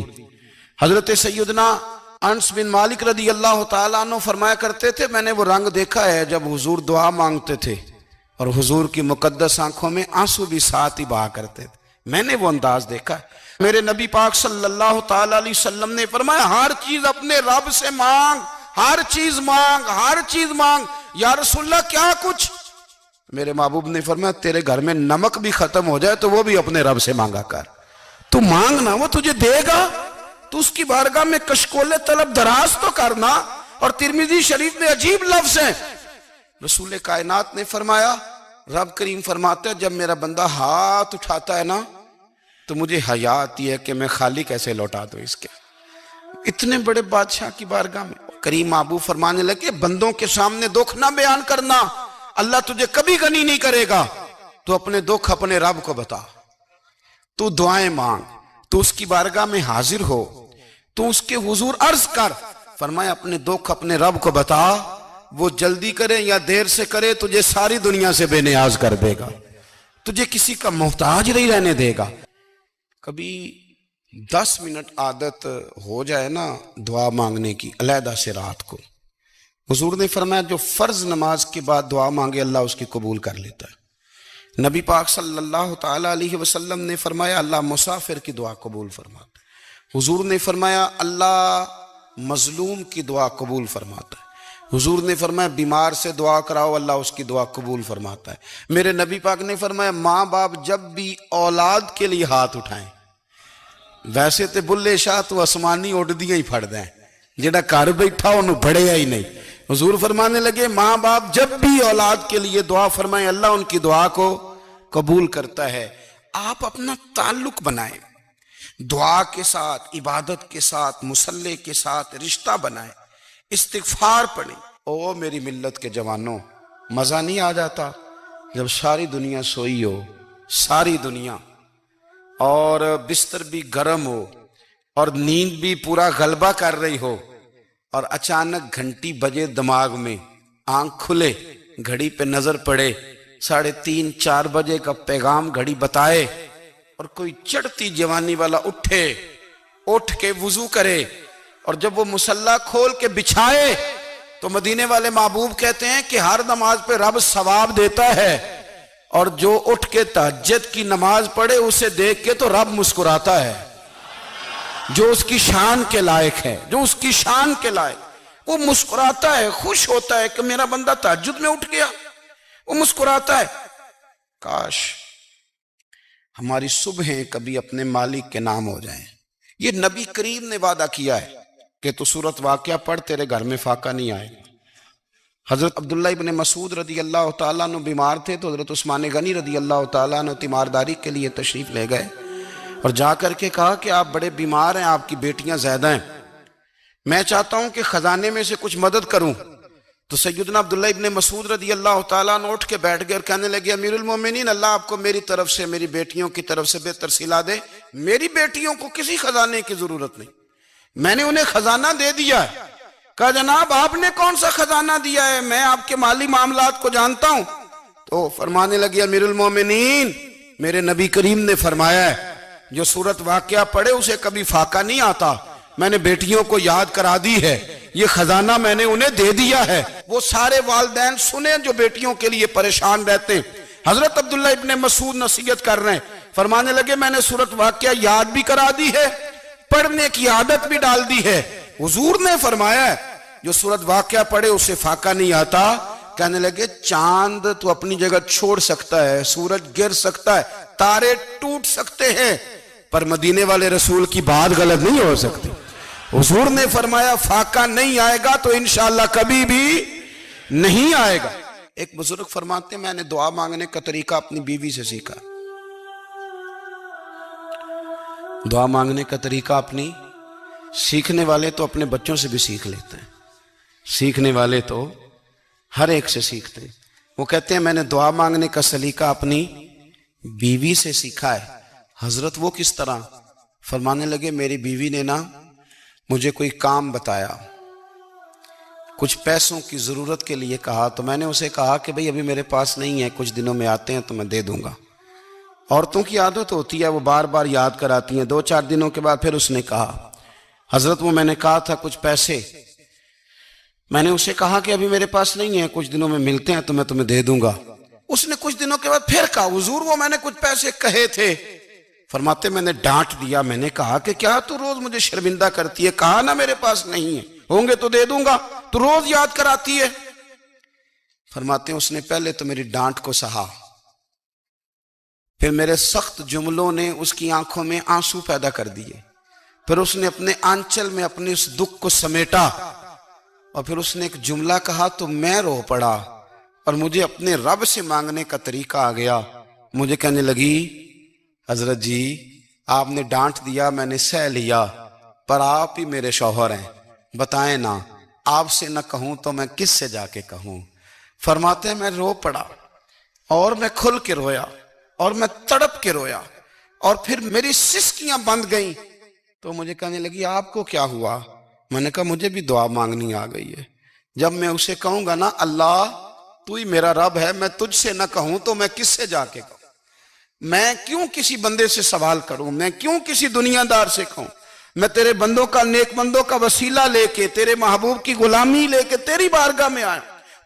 حضرت سیدنا انس بن مالک رضی اللہ تعالیٰ عنہ فرمایا کرتے تھے میں نے وہ رنگ دیکھا ہے جب حضور دعا مانگتے تھے اور حضور کی مقدس آنکھوں میں آنسو بھی ساتھ ہی بہا کرتے تھے، میں نے وہ انداز دیکھا ہے۔ میرے نبی پاک صلی اللہ تعالیٰ علیہ وسلم نے فرمایا ہر چیز اپنے رب سے مانگ، ہر چیز مانگ، ہر چیز مانگ۔ یا رسول اللہ کیا کچھ؟ میرے محبوب نے فرمایا تیرے گھر میں نمک بھی ختم ہو جائے تو وہ بھی اپنے رب سے مانگا کر، تو مانگنا وہ تجھے دے گا، تو اس کی بارگاہ میں کشکول طلب دراز تو کرنا۔ اور ترمذی شریف میں عجیب لفظ ہیں، رسول کائنات نے فرمایا، رب کریم فرماتا ہے جب میرا بندہ ہاتھ اٹھاتا ہے نا تو مجھے حیا آتی ہے کہ میں خالی کیسے لوٹا دوں اس کے۔ اتنے بڑے بادشاہ کی بارگاہ میں کریم محبوب فرمانے لگے بندوں کے سامنے دکھ نہ بیان کرنا، اللہ تجھے کبھی غنی نہیں کرے گا، تو اپنے دکھ اپنے رب کو بتا، تو دعائیں مانگ، تو اس کی بارگاہ میں حاضر ہو، تو اس کے حضور عرض کر۔ فرمایا اپنے دکھ اپنے رب کو بتا، وہ جلدی کرے یا دیر سے کرے تجھے ساری دنیا سے بے نیاز کر دے گا، تجھے کسی کا محتاج نہیں رہنے دے گا۔ کبھی 10 منٹ عادت ہو جائے نا دعا مانگنے کی علیحدہ سے رات کو، حضور نے فرمایا جو فرض نماز کے بعد دعا مانگے اللہ اس کی قبول کر لیتا ہے۔ نبی پاک صلی اللہ تعالی علیہ وسلم نے فرمایا اللہ مسافر کی دعا قبول فرماتا ہے۔ حضور نے فرمایا اللہ مظلوم کی دعا قبول فرماتا ہے۔ حضور نے فرمایا بیمار سے دعا کراؤ اللہ اس کی دعا قبول فرماتا ہے۔ میرے نبی پاک نے فرمایا ماں باپ جب بھی اولاد کے لیے ہاتھ اٹھائیں، ویسے تے بلے شاہ تو آسمانی اڈ دیاں ہی پھڑ دیں، جڑا گھر بیٹھا انہوں بڑھیا ہی نہیں۔ حضور فرمانے لگے ماں باپ جب بھی اولاد کے لیے دعا فرمائیں اللہ ان کی دعا کو قبول کرتا ہے۔ آپ اپنا تعلق بنائیں، دعا کے ساتھ، عبادت کے ساتھ، مصلی کے ساتھ رشتہ بنائیں، استغفار پڑھیں۔ او میری ملت کے جوانوں، مزہ نہیں آ جاتا جب ساری دنیا سوئی ہو، ساری دنیا، اور بستر بھی گرم ہو اور نیند بھی پورا غلبہ کر رہی ہو، اور اچانک گھنٹی بجے دماغ میں، آنکھ کھلے، گھڑی پہ نظر پڑے، 3:30 4 بجے کا پیغام گھڑی بتائے، اور کوئی چڑھتی جوانی والا اٹھ کے وضو کرے، اور جب وہ مصلی کھول کے بچھائے تو مدینے والے محبوب کہتے ہیں کہ ہر نماز پہ رب ثواب دیتا ہے، اور جو اٹھ کے تہجد کی نماز پڑھے اسے دیکھ کے تو رب مسکراتا ہے، جو اس کی شان کے لائق ہے، جو اس کی شان کے لائق، وہ مسکراتا ہے، خوش ہوتا ہے کہ میرا بندہ تہجد میں اٹھ گیا، وہ مسکراتا ہے۔ کاش ہماری صبحیں کبھی اپنے مالک کے نام ہو جائیں۔ یہ نبی کریم نے وعدہ کیا ہے کہ تو سورت واقعہ پڑھ تیرے گھر میں فاقہ نہیں آئے گا۔ حضرت عبداللہ ابن مسعود رضی اللہ تعالیٰ عنہ بیمار تھے تو حضرت عثمان غنی رضی اللہ تعالیٰ عنہ تیمارداری کے لیے تشریف لے گئے، اور جا کر کے کہا کہ آپ بڑے بیمار ہیں، آپ کی بیٹیاں زیادہ ہیں، میں چاہتا ہوں کہ خزانے میں سے کچھ مدد کروں۔ تو سیدنا عبداللہ ابن مسعود رضی اللہ تعالیٰ عنہ اٹھ کے بیٹھ گئے اور کہنے لگے امیر المومنین اللہ آپ کو میری طرف سے، میری بیٹیوں کی طرف سے بہتر صلہ دے، میری بیٹیوں کو کسی خزانے کی ضرورت نہیں، میں نے انہیں خزانہ دے دیا ہے۔ کہا جناب آپ نے کون سا خزانہ دیا ہے، میں آپ کے مالی معاملات کو جانتا ہوں۔ تو فرمانے لگے امیر المومنین میرے نبی کریم نے فرمایا ہے جو سورت واقعہ پڑھے اسے کبھی فاقہ نہیں آتا، میں نے بیٹیوں کو یاد کرا دی ہے، یہ خزانہ میں نے انہیں دے دیا ہے۔ وہ سارے والدین سنیں جو بیٹیوں کے لیے پریشان رہتے ہیں۔ حضرت عبداللہ ابن مسعود نصیحت کر رہے ہیں، فرمانے لگے میں نے سورت واقعہ یاد بھی کرا دی ہے، پڑھنے کی عادت بھی ڈال دی ہے۔ حضور نے فرمایا ہے جو سورت واقعہ پڑھے اسے فاقہ نہیں آتا۔ کہنے لگے چاند تو اپنی جگہ چھوڑ سکتا ہے، سورج گر سکتا ہے، تارے ٹوٹ سکتے ہیں، پر مدینے والے رسول کی بات غلط نہیں ہو سکتی۔ حضور نے فرمایا فاقہ نہیں آئے گا تو انشاءاللہ کبھی بھی نہیں آئے گا۔ ایک بزرگ فرماتے ہیں میں نے دعا مانگنے کا طریقہ اپنی بیوی سے سیکھا، دعا مانگنے کا طریقہ اپنی، سیکھنے والے تو اپنے بچوں سے بھی سیکھ لیتے ہیں، سیکھنے والے تو ہر ایک سے سیکھتے ہیں۔ وہ کہتے ہیں میں نے دعا مانگنے کا سلیقہ اپنی بیوی سے سیکھا ہے۔ حضرت وہ کس طرح؟ فرمانے لگے میری بیوی نے نا مجھے کوئی کام بتایا، کچھ پیسوں کی ضرورت کے لیے کہا، تو میں نے اسے کہا کہ بھئی ابھی میرے پاس نہیں ہے، کچھ دنوں میں آتے ہیں تو میں دے دوں گا۔ عورتوں کی عادت ہوتی ہے وہ بار بار یاد کراتی ہیں، 2-4 دنوں کے بعد پھر اس نے کہا حضرت وہ میں نے کہا تھا کچھ پیسے، میں نے اسے کہا کہ ابھی میرے پاس نہیں ہے، کچھ دنوں میں ملتے ہیں تو میں تمہیں دے دوں گا۔ اس نے کچھ دنوں کے بعد پھر کہا حضور وہ میں نے کچھ پیسے کہے تھے۔ فرماتے میں نے ڈانٹ دیا، میں نے کہا کہ کیا تو روز مجھے شرمندہ کرتی ہے، کہا نا میرے پاس نہیں ہے۔ ہوں گے تو دے دوں گا، تو روز یاد کراتی ہے۔ فرماتے ہیں اس نے پہلے تو میری ڈانٹ کو سہا، پھر میرے سخت جملوں نے اس کی آنکھوں میں آنسو پیدا کر دیے، پھر اس نے اپنے آنچل میں اپنے اس دکھ کو سمیٹا، اور پھر اس نے ایک جملہ کہا تو میں رو پڑا، اور مجھے اپنے رب سے مانگنے کا طریقہ آ گیا۔ مجھے کہنے لگی حضرت جی آپ نے ڈانٹ دیا، میں نے سہ لیا، پر آپ ہی میرے شوہر ہیں، بتائیں نا آپ سے نہ کہوں تو میں کس سے جا کے کہوں۔ فرماتے ہیں میں رو پڑا، اور میں کھل کے رویا، اور میں تڑپ کے رویا، اور پھر میری سسکیاں بند گئیں۔ تو مجھے کہنے لگی آپ کو کیا ہوا؟ میں نے کہا مجھے بھی دعا مانگنی آ گئی ہے۔ جب میں اسے کہوں گا نا اللہ تو ہی میرا رب ہے، میں تجھ سے نہ کہوں تو میں کس سے جا کے کہوں؟ میں کیوں کسی بندے سے سوال کروں؟ میں کیوں کسی دنیا دار سے کہوں؟ میں تیرے بندوں کا، نیک بندوں کا وسیلہ لے کے، تیرے محبوب کی غلامی لے کے تیری بارگاہ میں آیا،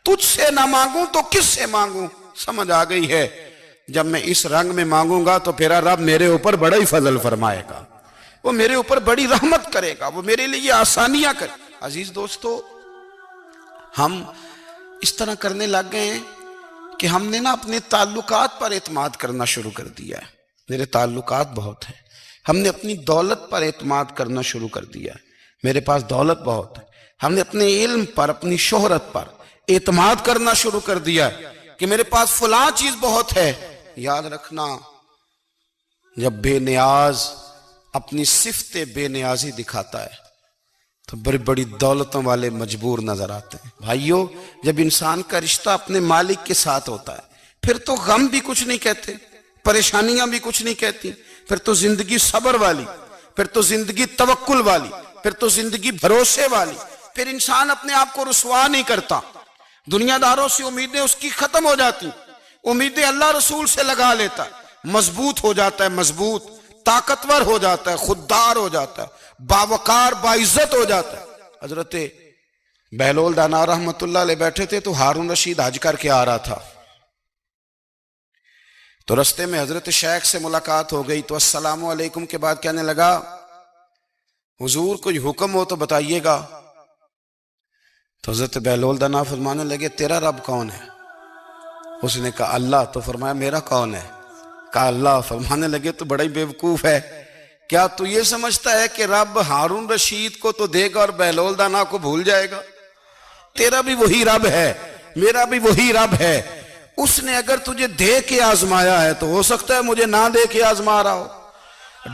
تجھ سے نہ مانگوں تو کس سے مانگوں؟ سمجھ آ گئی ہے؟ جب میں اس رنگ میں مانگوں گا تو پھر رب میرے اوپر بڑا ہی فضل فرمائے گا، وہ میرے اوپر بڑی رحمت کرے گا، وہ میرے لیے آسانیاں کرے۔ عزیز دوستو، ہم اس طرح کرنے لگ گئے ہیں کہ ہم نے نا اپنے تعلقات پر اعتماد کرنا شروع کر دیا ہے۔ میرے تعلقات بہت ہیں، ہم نے اپنی دولت پر اعتماد کرنا شروع کر دیا ہے، میرے پاس دولت بہت ہے۔ ہم نے اپنے علم پر، اپنی شہرت پر اعتماد کرنا شروع کر دیا ہے کہ میرے پاس فلاں چیز بہت ہے۔ یاد رکھنا، جب بے نیاز اپنی صفت بے نیازی دکھاتا ہے تو بڑی بڑی دولتوں والے مجبور نظر آتے ہیں۔ بھائیو، جب انسان کا رشتہ اپنے مالک کے ساتھ ہوتا ہے پھر تو غم بھی کچھ نہیں کہتے، پریشانیاں بھی کچھ نہیں کہتی، پھر تو زندگی صبر والی، پھر تو زندگی توکل والی، پھر تو زندگی بھروسے والی، پھر انسان اپنے آپ کو رسوا نہیں کرتا۔ دنیا داروں سے امیدیں اس کی ختم ہو جاتی، امیدیں اللہ رسول سے لگا لیتا ہے، مضبوط ہو جاتا ہے، مضبوط، طاقتور ہو جاتا ہے، خوددار ہو جاتا ہے، باوقار، باعزت ہو جاتا ہے۔ حضرت بہلول دانا رحمت اللہ علیہ بیٹھے تھے تو ہارون رشید حج کر کے آ رہا تھا، تو رستے میں حضرت شیخ سے ملاقات ہو گئی، تو السلام علیکم کے بعد کہنے لگا حضور کوئی حکم ہو تو بتائیے گا۔ تو حضرت بہلول دانا فرمانے لگے تیرا رب کون ہے؟ اس نے کہا اللہ۔ تو فرمایا میرا کون ہے؟ کہا اللہ۔ فرمانے لگے تو بڑا ہی بیوقوف ہے، کیا تو یہ سمجھتا ہے کہ رب ہارون رشید کو تو دے گا اور بہلول دانا کو بھول جائے گا؟ تیرا بھی وہی رب ہے، میرا بھی وہی رب ہے۔ اس نے اگر تجھے دے کے آزمایا ہے تو ہو سکتا ہے مجھے نہ دے کے آزما رہا ہو۔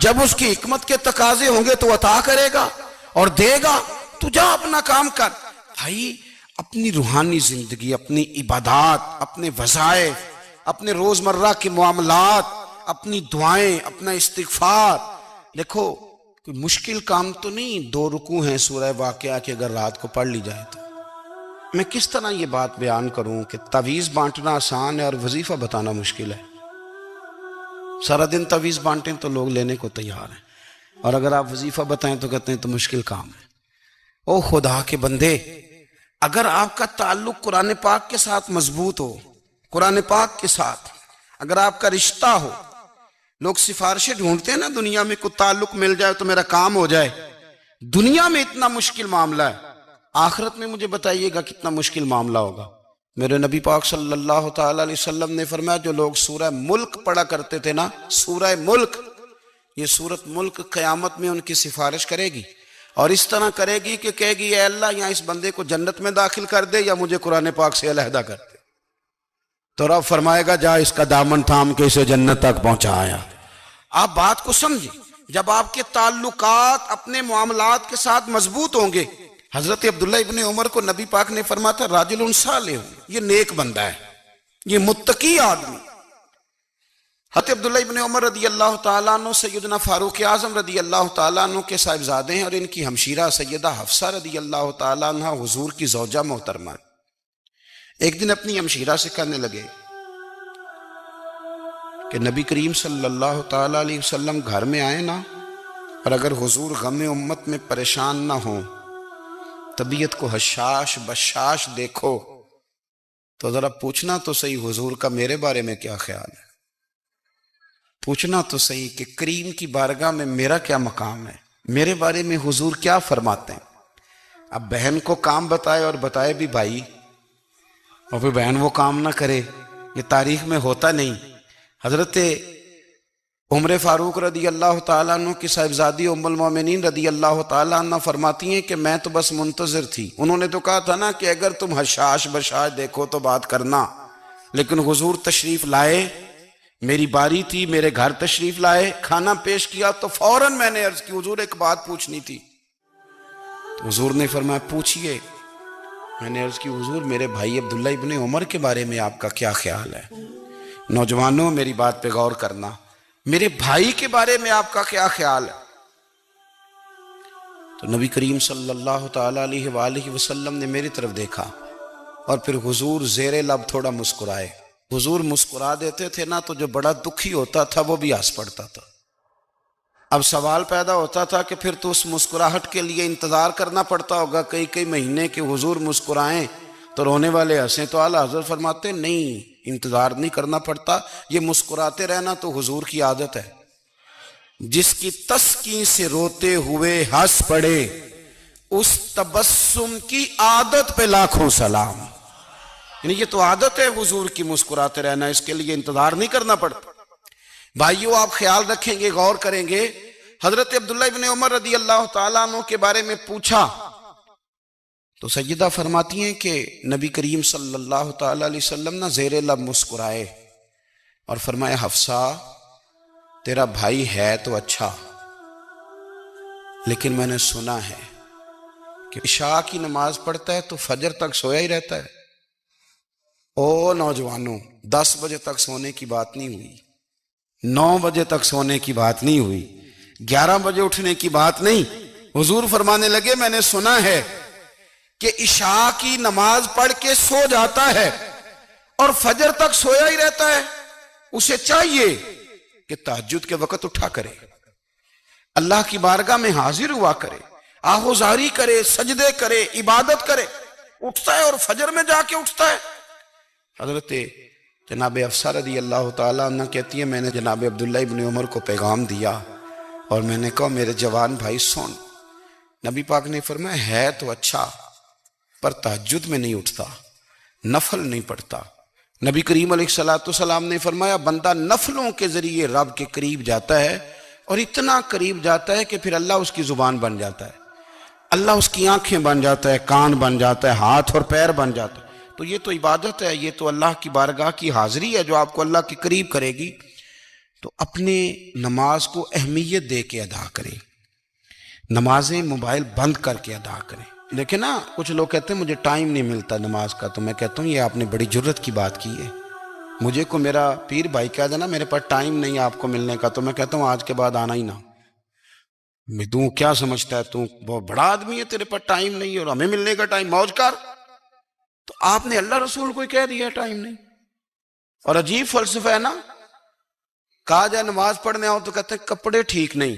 جب اس کی حکمت کے تقاضے ہوں گے تو عطا کرے گا اور دے گا، تو جا اپنا کام کر۔ بھائی، اپنی روحانی زندگی، اپنی عبادات، اپنے وظائف، اپنے روزمرہ کے معاملات، اپنی دعائیں، اپنا استغفار، دیکھو کوئی مشکل کام تو نہیں 2 رکوع ہیں سورہ واقعہ کہ اگر رات کو پڑھ لی جائے تو۔ میں کس طرح یہ بات بیان کروں کہ تعویذ بانٹنا آسان ہے اور وظیفہ بتانا مشکل ہے۔ سارا دن تعویذ بانٹیں تو لوگ لینے کو تیار ہیں، اور اگر آپ وظیفہ بتائیں تو کہتے ہیں تو مشکل کام ہے۔ او خدا کے بندے، اگر آپ کا تعلق قرآن پاک کے ساتھ مضبوط ہو، قرآن پاک کے ساتھ اگر آپ کا رشتہ ہو، لوگ سفارشیں ڈھونڈتے ہیں نا دنیا میں، کوئی تعلق مل جائے تو میرا کام ہو جائے۔ دنیا میں اتنا مشکل معاملہ ہے، آخرت میں مجھے بتائیے گا کتنا مشکل معاملہ ہوگا۔ میرے نبی پاک صلی اللہ تعالی علیہ وسلم نے فرمایا جو لوگ سورہ ملک پڑھا کرتے تھے نا، سورہ ملک، یہ سورت ملک قیامت میں ان کی سفارش کرے گی، اور اس طرح کرے گی کہ کہے گی اے اللہ یہاں اس بندے کو جنت میں داخل کر دے یا مجھے قرآن پاک سے علیحدہ کر دے۔ تو رب فرمائے گا جا اس کا دامن تھام کے اسے جنت تک پہنچایا۔ آپ بات کو سمجھیں، جب آپ کے تعلقات اپنے معاملات کے ساتھ مضبوط ہوں گے۔ حضرت عبداللہ ابن عمر کو نبی پاک نے فرمایا تھا راجل صالح، یہ نیک بندہ ہے، یہ متقی آدمی۔ حضرت عبداللہ ابن عمر رضی اللہ تعالیٰ عنہ سیدنا فاروق اعظم رضی اللہ تعالیٰ عنہ کے صاحبزادے ہیں، اور ان کی ہمشیرہ سیدہ حفصہ رضی اللہ تعالیٰ عنہ حضور کی زوجہ محترمہ۔ ایک دن اپنی ہمشیرہ سے کہنے لگے کہ نبی کریم صلی اللہ تعالیٰ علیہ وسلم گھر میں آئے نا، اور اگر حضور غم امت میں پریشان نہ ہوں، طبیعت کو حشاش بشاش دیکھو، تو ذرا پوچھنا تو صحیح حضور کا میرے بارے میں کیا خیال ہے، پوچھنا تو صحیح کہ کریم کی بارگاہ میں میرا کیا مقام ہے، میرے بارے میں حضور کیا فرماتے ہیں۔ اب بہن کو کام بتائے اور بتائے بھی بھائی، اور پھر بہن وہ کام نہ کرے، یہ تاریخ میں ہوتا نہیں۔ حضرت عمر فاروق رضی اللہ تعالیٰ عنہ کی صاحبزادی ام المومنین رضی اللہ تعالیٰ عنہ فرماتی ہیں کہ میں تو بس منتظر تھی۔ انہوں نے تو کہا تھا نا کہ اگر تم حشاش بشاش دیکھو تو بات کرنا، لیکن حضور تشریف لائے، میری باری تھی، میرے گھر تشریف لائے، کھانا پیش کیا تو فوراً میں نے عرض کی حضور ایک بات پوچھنی تھی۔ تو حضور نے فرمایا پوچھئے۔ میں نے عرض کی حضور میرے بھائی عبداللہ ابن عمر کے بارے میں آپ کا کیا خیال ہے؟ نوجوانوں میری بات پہ غور کرنا، میرے بھائی کے بارے میں آپ کا کیا خیال ہے؟ تو نبی کریم صلی اللہ تعالیٰ علیہ وآلہ وسلم نے میری طرف دیکھا اور پھر حضور زیر لب تھوڑا مسکرائے۔ حضور مسکرا دیتے تھے نا تو جو بڑا دکھی ہوتا تھا وہ بھی ہنس پڑتا تھا۔ اب سوال پیدا ہوتا تھا کہ پھر تو اس مسکراہٹ کے لیے انتظار کرنا پڑتا ہوگا کئی مہینے کہ حضور مسکرائیں تو رونے والے ہنسیں، تو اعلیٰ حضرت فرماتے نہیں، انتظار نہیں کرنا پڑتا، یہ مسکراتے رہنا تو حضور کی عادت ہے۔ جس کی تسکین سے روتے ہوئے ہنس پڑے اس تبسم کی عادت پہ لاکھوں سلام۔ یعنی یہ تو عادت ہے حضور کی مسکراتے رہنا، اس کے لیے انتظار نہیں کرنا پڑتا۔ بھائیو آپ خیال رکھیں گے، غور کریں گے، حضرت عبداللہ ابن عمر رضی اللہ تعالیٰ عنہ کے بارے میں پوچھا تو سیدہ فرماتی ہیں کہ نبی کریم صلی اللہ تعالیٰ علیہ وسلم نہ زیر لب مسکرائے اور فرمایا حفصہ تیرا بھائی ہے تو اچھا، لیکن میں نے سنا ہے کہ عشاء کی نماز پڑھتا ہے تو فجر تک سویا ہی رہتا ہے۔ او نوجوانوں، 10 بجے تک سونے کی بات نہیں ہوئی، 9 بجے تک سونے کی بات نہیں ہوئی، 11 بجے اٹھنے کی بات نہیں۔ حضور فرمانے لگے میں نے سنا ہے کہ عشاء کی نماز پڑھ کے سو جاتا ہے اور فجر تک سویا ہی رہتا ہے، اسے چاہیے کہ تہجد کے وقت اٹھا کرے، اللہ کی بارگاہ میں حاضر ہوا کرے، آہوزاری کرے، سجدے کرے، عبادت کرے، اٹھتا ہے اور فجر میں جا کے اٹھتا ہے۔ حضرت جناب حفصہ رضی اللہ تعالیٰ عنہ کہتی ہے میں نے جناب عبداللہ ابن عمر کو پیغام دیا اور میں نے کہا میرے جوان بھائی سن، نبی پاک نے فرمایا ہے تو اچھا پر تہجد میں نہیں اٹھتا، نفل نہیں پڑھتا۔ نبی کریم علیہ السلام نے فرمایا بندہ نفلوں کے ذریعے رب کے قریب جاتا ہے اور اتنا قریب جاتا ہے کہ پھر اللہ اس کی زبان بن جاتا ہے، اللہ اس کی آنکھیں بن جاتا ہے، کان بن جاتا ہے، ہاتھ اور پیر بن جاتا ہے۔ تو یہ تو عبادت ہے، یہ تو اللہ کی بارگاہ کی حاضری ہے جو آپ کو اللہ کے قریب کرے گی۔ تو اپنے نماز کو اہمیت دے کے ادا کریں، نمازیں موبائل بند کر کے ادا کریں۔ لیکن نا کچھ لوگ کہتے ہیں مجھے ٹائم نہیں ملتا نماز کا، تو میں کہتا ہوں یہ آپ نے بڑی جرت کی بات کی ہے۔ مجھے کو میرا پیر بھائی کہہ دینا میرے پاس ٹائم نہیں آپ کو ملنے کا، تو میں کہتا ہوں آج کے بعد آنا ہی نہ۔ میں دوں کیا سمجھتا ہے تو بہت بڑا آدمی ہے، تیرے پاس ٹائم نہیں ہے اور ہمیں ملنے کا ٹائم، موج کر۔ تو آپ نے اللہ رسول کو ہی کہہ دیا ٹائم نہیں۔ اور عجیب فلسفہ ہے نا، کہا جائے نماز پڑھنے آؤ تو کہتے ہیں کپڑے ٹھیک نہیں،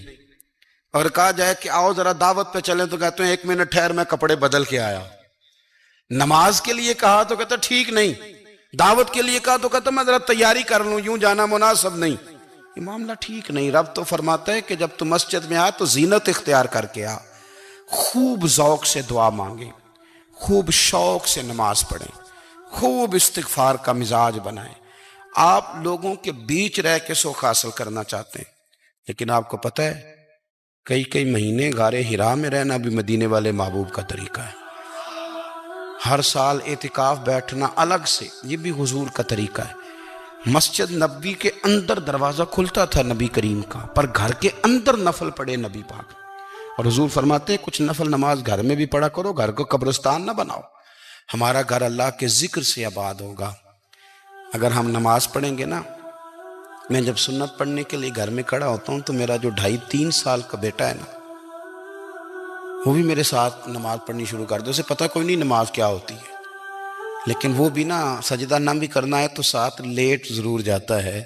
اور کہا جائے کہ آؤ ذرا دعوت پہ چلیں تو کہتے ہیں 1 منٹ ٹھہر میں کپڑے بدل کے آیا۔ نماز کے لیے کہا تو کہتا ٹھیک نہیں، دعوت کے لیے کہا تو کہتا میں ذرا تیاری کر لوں، یوں جانا مناسب نہیں۔ یہ معاملہ ٹھیک نہیں۔ رب تو فرماتا ہے کہ جب تو مسجد میں آ تو زینت اختیار کر کے آ، خوب ذوق سے دعا مانگے، خوب شوق سے نماز پڑھیں، خوب استغفار کا مزاج بنائیں۔ آپ لوگوں کے بیچ رہ کے سوکھ حاصل کرنا چاہتے ہیں، لیکن آپ کو پتہ ہے کئی مہینے غار حرا میں رہنا بھی مدینے والے محبوب کا طریقہ ہے۔ ہر سال اعتکاف بیٹھنا الگ سے، یہ بھی حضور کا طریقہ ہے۔ مسجد نبی کے اندر دروازہ کھلتا تھا نبی کریم کا، پر گھر کے اندر نفل پڑے نبی پاک، اور حضور فرماتے ہیں کچھ نفل نماز گھر میں بھی پڑھا کرو، گھر کو قبرستان نہ بناؤ۔ ہمارا گھر اللہ کے ذکر سے آباد ہوگا۔ اگر ہم نماز پڑھیں گے نا، میں جب سنت پڑھنے کے لیے گھر میں کھڑا ہوتا ہوں تو میرا جو 2.5-3 سال کا بیٹا ہے نا، وہ بھی میرے ساتھ نماز پڑھنی شروع کر دے۔ اسے پتہ کوئی نہیں نماز کیا ہوتی ہے، لیکن وہ بھی نا سجدہ نہ بھی کرنا ہے تو ساتھ لیٹ ضرور جاتا ہے۔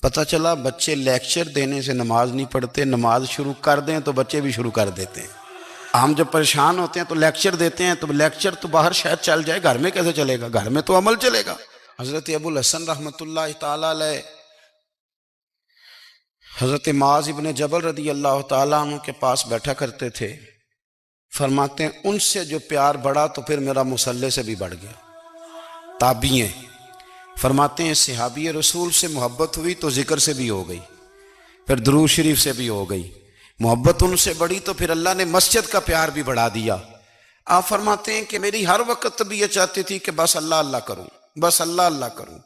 پتہ چلا بچے لیکچر دینے سے نماز نہیں پڑھتے، نماز شروع کر دیں تو بچے بھی شروع کر دیتے ہیں۔ ہم جب پریشان ہوتے ہیں تو لیکچر دیتے ہیں، تو لیکچر تو باہر شاید چل جائے، گھر میں کیسے چلے گا؟ گھر میں تو عمل چلے گا۔ حضرت ابو الحسن رحمۃ اللہ تعالیٰ علیہ حضرت معاذ ابن جبل رضی اللہ تعالیٰ عنہ کے پاس بیٹھا کرتے تھے۔ فرماتے ہیں ان سے جو پیار بڑھا تو پھر میرا مصلی سے بھی بڑھ گیا. تابعی ہیں. فرماتے ہیں صحابی رسول سے محبت ہوئی تو ذکر سے بھی ہو گئی, پھر درود شریف سے بھی ہو گئی. محبت ان سے بڑھی تو پھر اللہ نے مسجد کا پیار بھی بڑھا دیا. آپ فرماتے ہیں کہ میری ہر وقت طبیعت چاہتی تھی کہ بس اللہ اللہ کروں, بس اللہ اللہ کروں,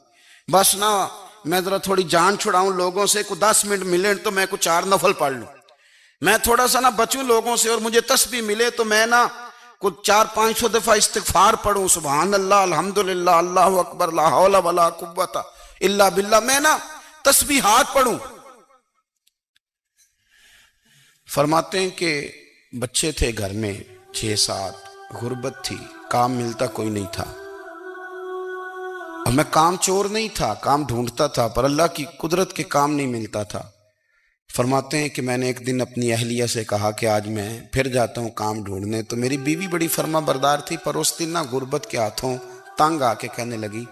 بس نہ میں ذرا تھوڑی جان چھڑاؤں لوگوں سے, کو 10 منٹ ملے تو میں کو 4 نفل پڑھ لوں, میں تھوڑا سا نہ بچوں لوگوں سے, اور مجھے تسبیح ملے تو میں نہ کو 400-500 دفعہ استغفار پڑھوں, سبحان اللہ, الحمدللہ, اللہ اکبر, لا حول ولا قوت الا باللہ, میں نہ تسبیحات پڑھوں. فرماتے ہیں کہ بچے تھے گھر میں 6-7, غربت تھی, کام ملتا کوئی نہیں تھا, اور میں کام چور نہیں تھا, کام ڈھونڈتا تھا, پر اللہ کی قدرت کے کام نہیں ملتا تھا. فرماتے ہیں کہ میں نے ایک دن اپنی اہلیہ سے کہا کہ آج میں پھر جاتا ہوں کام ڈھونڈنے. تو میری بیوی بڑی فرما بردار تھی, پر اس دن نہ غربت کے ہاتھوں تنگ آ کے کہنے لگی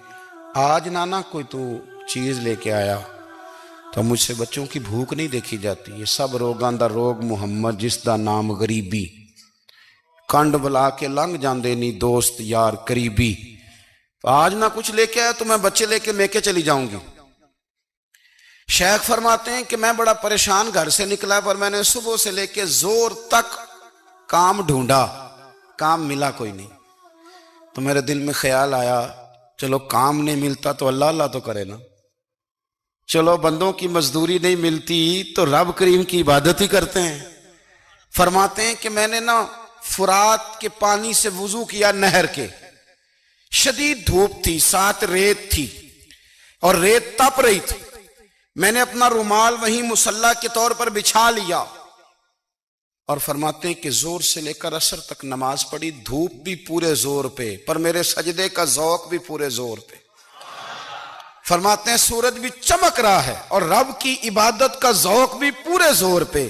آج نانا کوئی تو چیز لے کے آیا. تو مجھ سے بچوں کی بھوک نہیں دیکھی جاتی, یہ سب روگاں دا روگ محمد جس دا نام غریبی, کنڈ بلا کے لنگ جاندے نہیں دوست یار قریبی. آج نہ کچھ لے کے آیا تو میں بچے لے کے میکے چلی جاؤں گی. شیخ فرماتے ہیں کہ میں بڑا پریشان گھر سے نکلا, پر میں نے صبح سے لے کے زور تک کام ڈھونڈا, کام ملا کوئی نہیں. تو میرے دل میں خیال آیا چلو کام نہیں ملتا تو اللہ اللہ تو کرے نا, چلو بندوں کی مزدوری نہیں ملتی تو رب کریم کی عبادت ہی کرتے ہیں. فرماتے ہیں کہ میں نے نا فرات کے پانی سے وضو کیا, نہر کے, شدید دھوپ تھی, ساتھ ریت تھی اور ریت تپ رہی تھی. میں نے اپنا رومال وہیں مصلی کے طور پر بچھا لیا, اور فرماتے ہیں کہ زور سے لے کر عصر تک نماز پڑھی, دھوپ بھی پورے زور پہ, پر میرے سجدے کا ذوق بھی پورے زور پہ. فرماتے ہیں سورج بھی چمک رہا ہے اور رب کی عبادت کا ذوق بھی پورے زور پہ.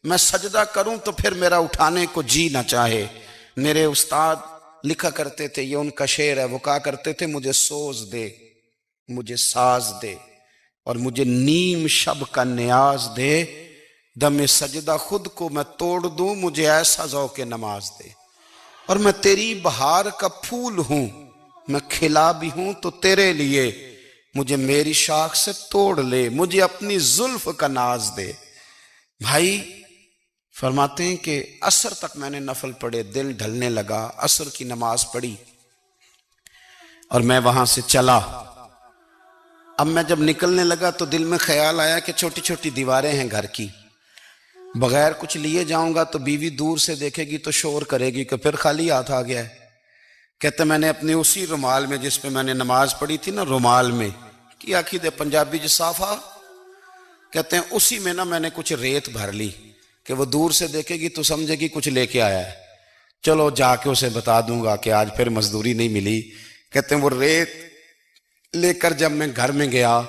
میں سجدہ کروں تو پھر میرا اٹھانے کو جی نہ چاہے. میرے استاد لکھا کرتے تھے, یہ ان کا شعر ہے, وہ کہا کرتے تھے مجھے سوز دے, مجھے ساز دے, اور مجھے نیم شب کا نیاز دے, دم سجدہ خود کو میں توڑ دوں, مجھے ایسا ذوق نماز دے. اور میں تیری بہار کا پھول ہوں, میں کھلا بھی ہوں تو تیرے لیے, مجھے میری شاخ سے توڑ لے, مجھے اپنی زلف کا ناز دے. بھائی فرماتے ہیں کہ عصر تک میں نے نفل پڑھے, دل ڈھلنے لگا, عصر کی نماز پڑھی اور میں وہاں سے چلا. اب میں جب نکلنے لگا تو دل میں خیال آیا کہ چھوٹی چھوٹی دیواریں ہیں گھر کی, بغیر کچھ لیے جاؤں گا تو بیوی دور سے دیکھے گی تو شور کرے گی کہ پھر خالی ہاتھ آ گیا ہے. کہتے میں نے اپنے اسی رومال میں جس پہ میں نے نماز پڑھی تھی نا, رومال میں کی آخی دے پنجابی جو صافہ کہتے ہیں, اسی میں نا میں نے کچھ ریت بھر لی کہ وہ دور سے دیکھے گی تو سمجھے گی کچھ لے کے آیا ہے, چلو جا کے اسے بتا دوں گا کہ آج پھر مزدوری نہیں ملی. کہتے ہیں وہ ریت لے کر جب میں گھر میں گیا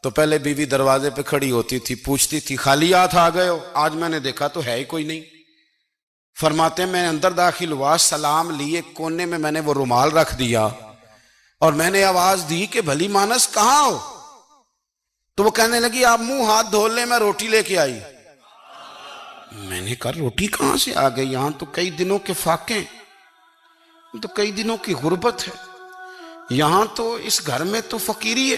تو پہلے بیوی دروازے پہ کھڑی ہوتی تھی, پوچھتی تھی خالی ہاتھ آ گئے ہو, آج میں نے دیکھا تو ہے ہی کوئی نہیں. فرماتے ہیں میں اندر داخل ہوا, سلام لیے, کونے میں نے وہ رومال رکھ دیا اور میں نے آواز دی کہ بھلی مانس کہاں ہو. تو وہ کہنے لگی آپ منہ ہاتھ دھو لیں, میں روٹی لے کے آئی. میں نے کہا روٹی کہاں سے آ گئی, یہاں تو کئی دنوں کے فاقے, تو کئی دنوں کی غربت ہے, یہاں تو اس گھر میں تو فقیری ہے.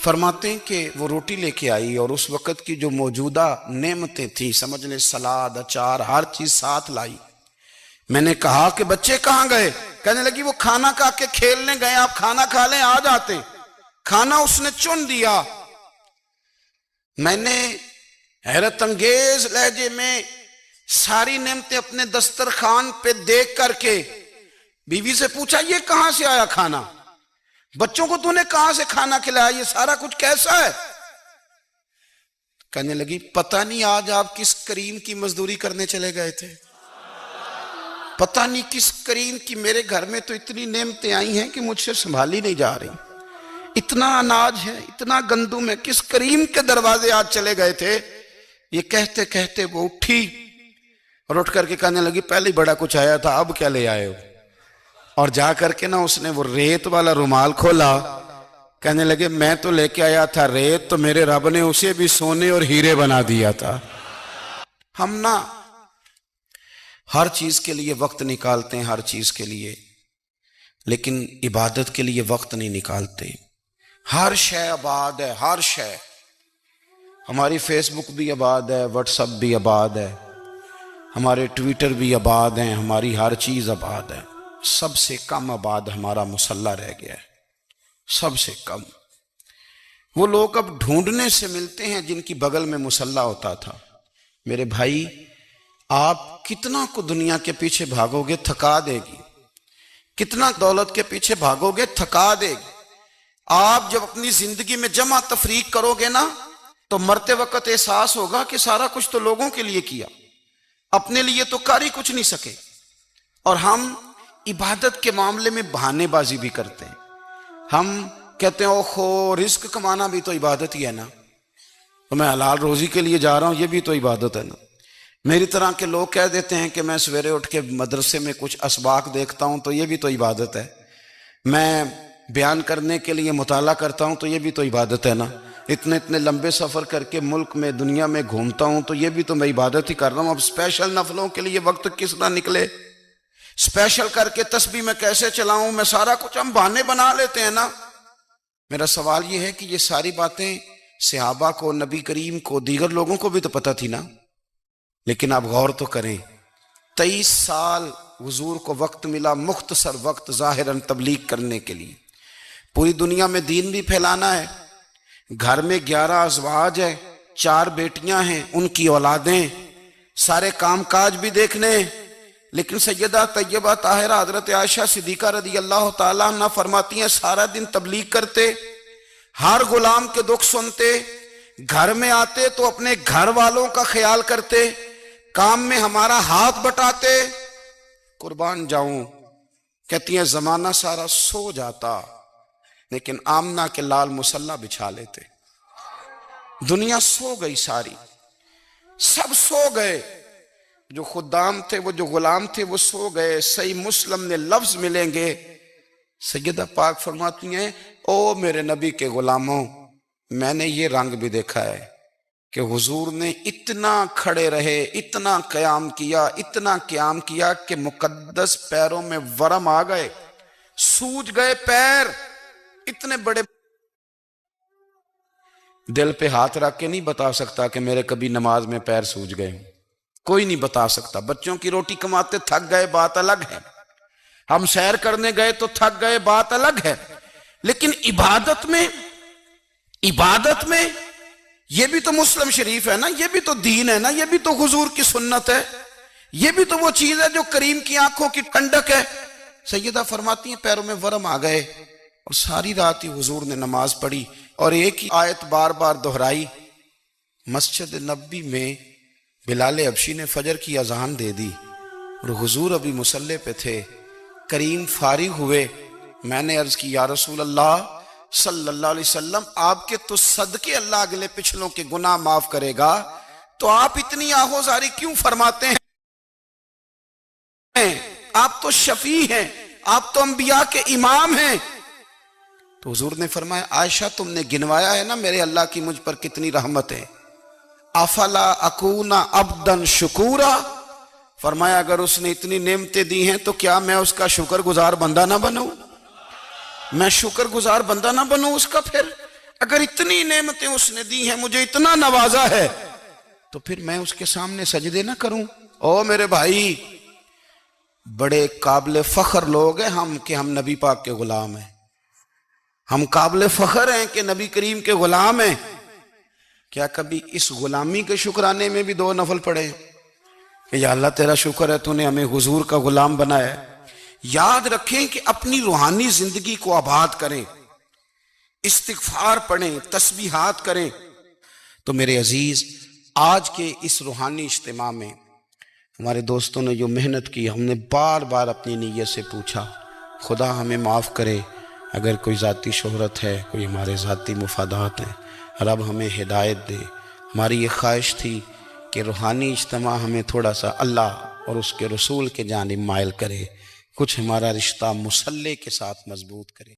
فرماتے ہیں کہ وہ روٹی لے کے آئی اور اس وقت کی جو موجودہ نعمتیں تھیں, سمجھ لیں سلاد, اچار, ہر چیز ساتھ لائی. میں نے کہا کہ بچے کہاں گئے؟ کہنے لگی وہ کھانا کھا کے کھیلنے گئے, آپ کھانا کھا لیں آ جاتے. کھانا اس نے چن دیا. میں نے حیرت انگیز لہجے میں ساری نعمتیں اپنے دسترخوان پہ دیکھ کر کے بیوی سے پوچھا یہ کہاں سے آیا کھانا, بچوں کو تو نے کہاں سے کھانا کھلایا, یہ سارا کچھ کیسا ہے؟ کہنے لگی پتہ نہیں آج آپ کس کریم کی مزدوری کرنے چلے گئے تھے, پتہ نہیں کس کریم کی, میرے گھر میں تو اتنی نعمتیں آئی ہیں کہ مجھ سے سنبھالی نہیں جا رہی, اتنا اناج ہے, اتنا گندم ہے, کس کریم کے دروازے آج چلے گئے تھے. یہ کہتے کہتے وہ اٹھی اور اٹھ کر کے کہنے لگی پہلے بڑا کچھ آیا تھا, اب کیا لے آئے ہو. اور جا کر کے نا اس نے وہ ریت والا رومال کھولا, کہنے لگے میں تو لے کے آیا تھا ریت, تو میرے رب نے اسے بھی سونے اور ہیرے بنا دیا تھا. ہم نا ہر چیز کے لیے وقت نکالتے ہیں، ہر چیز کے لیے، لیکن عبادت کے لیے وقت نہیں نکالتے۔ ہر شے آباد ہے، ہر شے، ہماری فیس بک بھی آباد ہے، واٹس ایپ بھی آباد ہے، ہمارے ٹویٹر بھی آباد ہیں، ہماری ہر چیز آباد ہے۔ سب سے کم آباد ہمارا مصلی رہ گیا ہے، سب سے کم۔ وہ لوگ اب ڈھونڈنے سے ملتے ہیں جن کی بغل میں مصلی ہوتا تھا۔ میرے بھائی، آپ کتنا کو دنیا کے پیچھے بھاگو گے تھکا دے گی، کتنا دولت کے پیچھے بھاگو گے تھکا دے گی۔ آپ جب اپنی زندگی میں جمع تفریق کرو گے نا تو مرتے وقت احساس ہوگا کہ سارا کچھ تو لوگوں کے لیے کیا، اپنے لیے تو کر ہی کچھ نہیں سکے۔ اور ہم عبادت کے معاملے میں بہانے بازی بھی کرتے ہیں۔ ہم کہتے ہیں اوہو رزق کمانا بھی تو عبادت ہی ہے نا، تو میں حلال روزی کے لیے جا رہا ہوں، یہ بھی تو عبادت ہے نا۔ میری طرح کے لوگ کہہ دیتے ہیں کہ میں سویرے اٹھ کے مدرسے میں کچھ اسباق دیکھتا ہوں تو یہ بھی تو عبادت ہے، میں بیان کرنے کے لیے مطالعہ کرتا ہوں تو یہ بھی تو عبادت ہے نا، اتنے لمبے سفر کر کے ملک میں دنیا میں گھومتا ہوں تو یہ بھی تو میں عبادت ہی کر رہا ہوں۔ اب اسپیشل نفلوں کے لیے وقت کس طرح نکلے، اسپیشل کر کے تسبیح میں کیسے چلاؤں، میں سارا کچھ ہم بہانے بنا لیتے ہیں نا۔ میرا سوال یہ ہے کہ یہ ساری باتیں صحابہ کو، نبی کریم کو، دیگر لوگوں کو بھی تو پتہ تھی نا، لیکن آپ غور تو کریں، 23 سال حضور کو وقت ملا، مختصر وقت ظاہراً تبلیغ کرنے کے لیے، پوری دنیا میں دین بھی پھیلانا ہے۔ گھر میں 11 ازواج ہے، 4 بیٹیاں ہیں، ان کی اولادیں، سارے کام کاج بھی دیکھنے ہیں۔ لیکن سیدہ طیبہ طاہرہ حضرت عائشہ صدیقہ رضی اللہ تعالیٰ عنہ فرماتی ہیں سارا دن تبلیغ کرتے، ہر غلام کے دکھ سنتے، گھر میں آتے تو اپنے گھر والوں کا خیال کرتے، کام میں ہمارا ہاتھ بٹاتے۔ قربان جاؤں، کہتی ہیں زمانہ سارا سو جاتا لیکن آمنہ کے لال مصلی بچھا لیتے۔ دنیا سو گئی، ساری سب سو گئے، جو خدام تھے، وہ جو غلام تھے، وہ سو گئے۔ صحیح مسلم میں لفظ ملیں گے، سیدہ پاک فرماتی ہیں او میرے نبی کے غلاموں، میں نے یہ رنگ بھی دیکھا ہے کہ حضور نے اتنا کھڑے رہے، اتنا قیام کیا، اتنا قیام کیا کہ مقدس پیروں میں ورم آ گئے، سوج گئے پیر، اتنے بڑے۔ دل پہ ہاتھ رکھ کے نہیں بتا سکتا کہ میرے کبھی نماز میں پیر سوج گئے، کوئی نہیں بتا سکتا۔ بچوں کی روٹی کماتے تھک گئے بات الگ ہے، ہم سیر کرنے گئے تو تھک گئے بات الگ ہے، لیکن عبادت میں یہ بھی تو مسلم شریف ہے نا، یہ بھی تو دین ہے نا، یہ بھی تو حضور کی سنت ہے، یہ بھی تو وہ چیز ہے جو کریم کی آنکھوں کی ٹھنڈک ہے۔ سیدہ فرماتی ہیں پیروں میں ورم آ گئے، اور ساری رات ہی حضور نے نماز پڑھی اور ایک ہی آیت بار بار دہرائی۔ مسجد نبوی میں بلال حبشی نے فجر کی اذان دے دی اور حضور ابھی مصلی پہ تھے، کریم فارغ ہوئے۔ میں نے عرض کی یا رسول اللہ صلی اللہ علیہ وسلم، آپ کے تو صدقے اللہ اگلے پچھلوں کے گناہ معاف کرے گا، تو آپ اتنی آہوزاری کیوں فرماتے ہیں؟ آپ تو شفیع ہیں، آپ تو انبیاء کے امام ہیں۔ تو حضور نے فرمایا عائشہ تم نے گنوایا ہے نا میرے اللہ کی مجھ پر کتنی رحمت ہے، افلا اکون عبدا شکورا، فرمایا اگر اس نے اتنی نعمتیں دی ہیں تو کیا میں اس کا شکر گزار بندہ نہ بنوں، میں شکر گزار بندہ نہ بنوں اس کا؟ پھر اگر اتنی نعمتیں اس نے دی ہیں، مجھے اتنا نوازا ہے، تو پھر میں اس کے سامنے سجدے نہ کروں؟ او میرے بھائی، بڑے قابل فخر لوگ ہیں ہم کہ ہم نبی پاک کے غلام ہیں، ہم قابل فخر ہیں کہ نبی کریم کے غلام ہیں۔ کیا کبھی اس غلامی کے شکرانے میں بھی 2 نفل پڑھے کہ یا اللہ تیرا شکر ہے تو نے ہمیں حضور کا غلام بنایا ہے؟ یاد رکھیں کہ اپنی روحانی زندگی کو آباد کریں، استغفار پڑھیں، تسبیحات کریں۔ تو میرے عزیز، آج کے اس روحانی اجتماع میں ہمارے دوستوں نے جو محنت کی، ہم نے بار بار اپنی نیت سے پوچھا خدا ہمیں معاف کرے اگر کوئی ذاتی شہرت ہے، کوئی ہمارے ذاتی مفادات ہیں، رب ہمیں ہدایت دے۔ ہماری یہ خواہش تھی کہ روحانی اجتماع ہمیں تھوڑا سا اللہ اور اس کے رسول کے جانب مائل کرے، کچھ ہمارا رشتہ مصلی کے ساتھ مضبوط کرے۔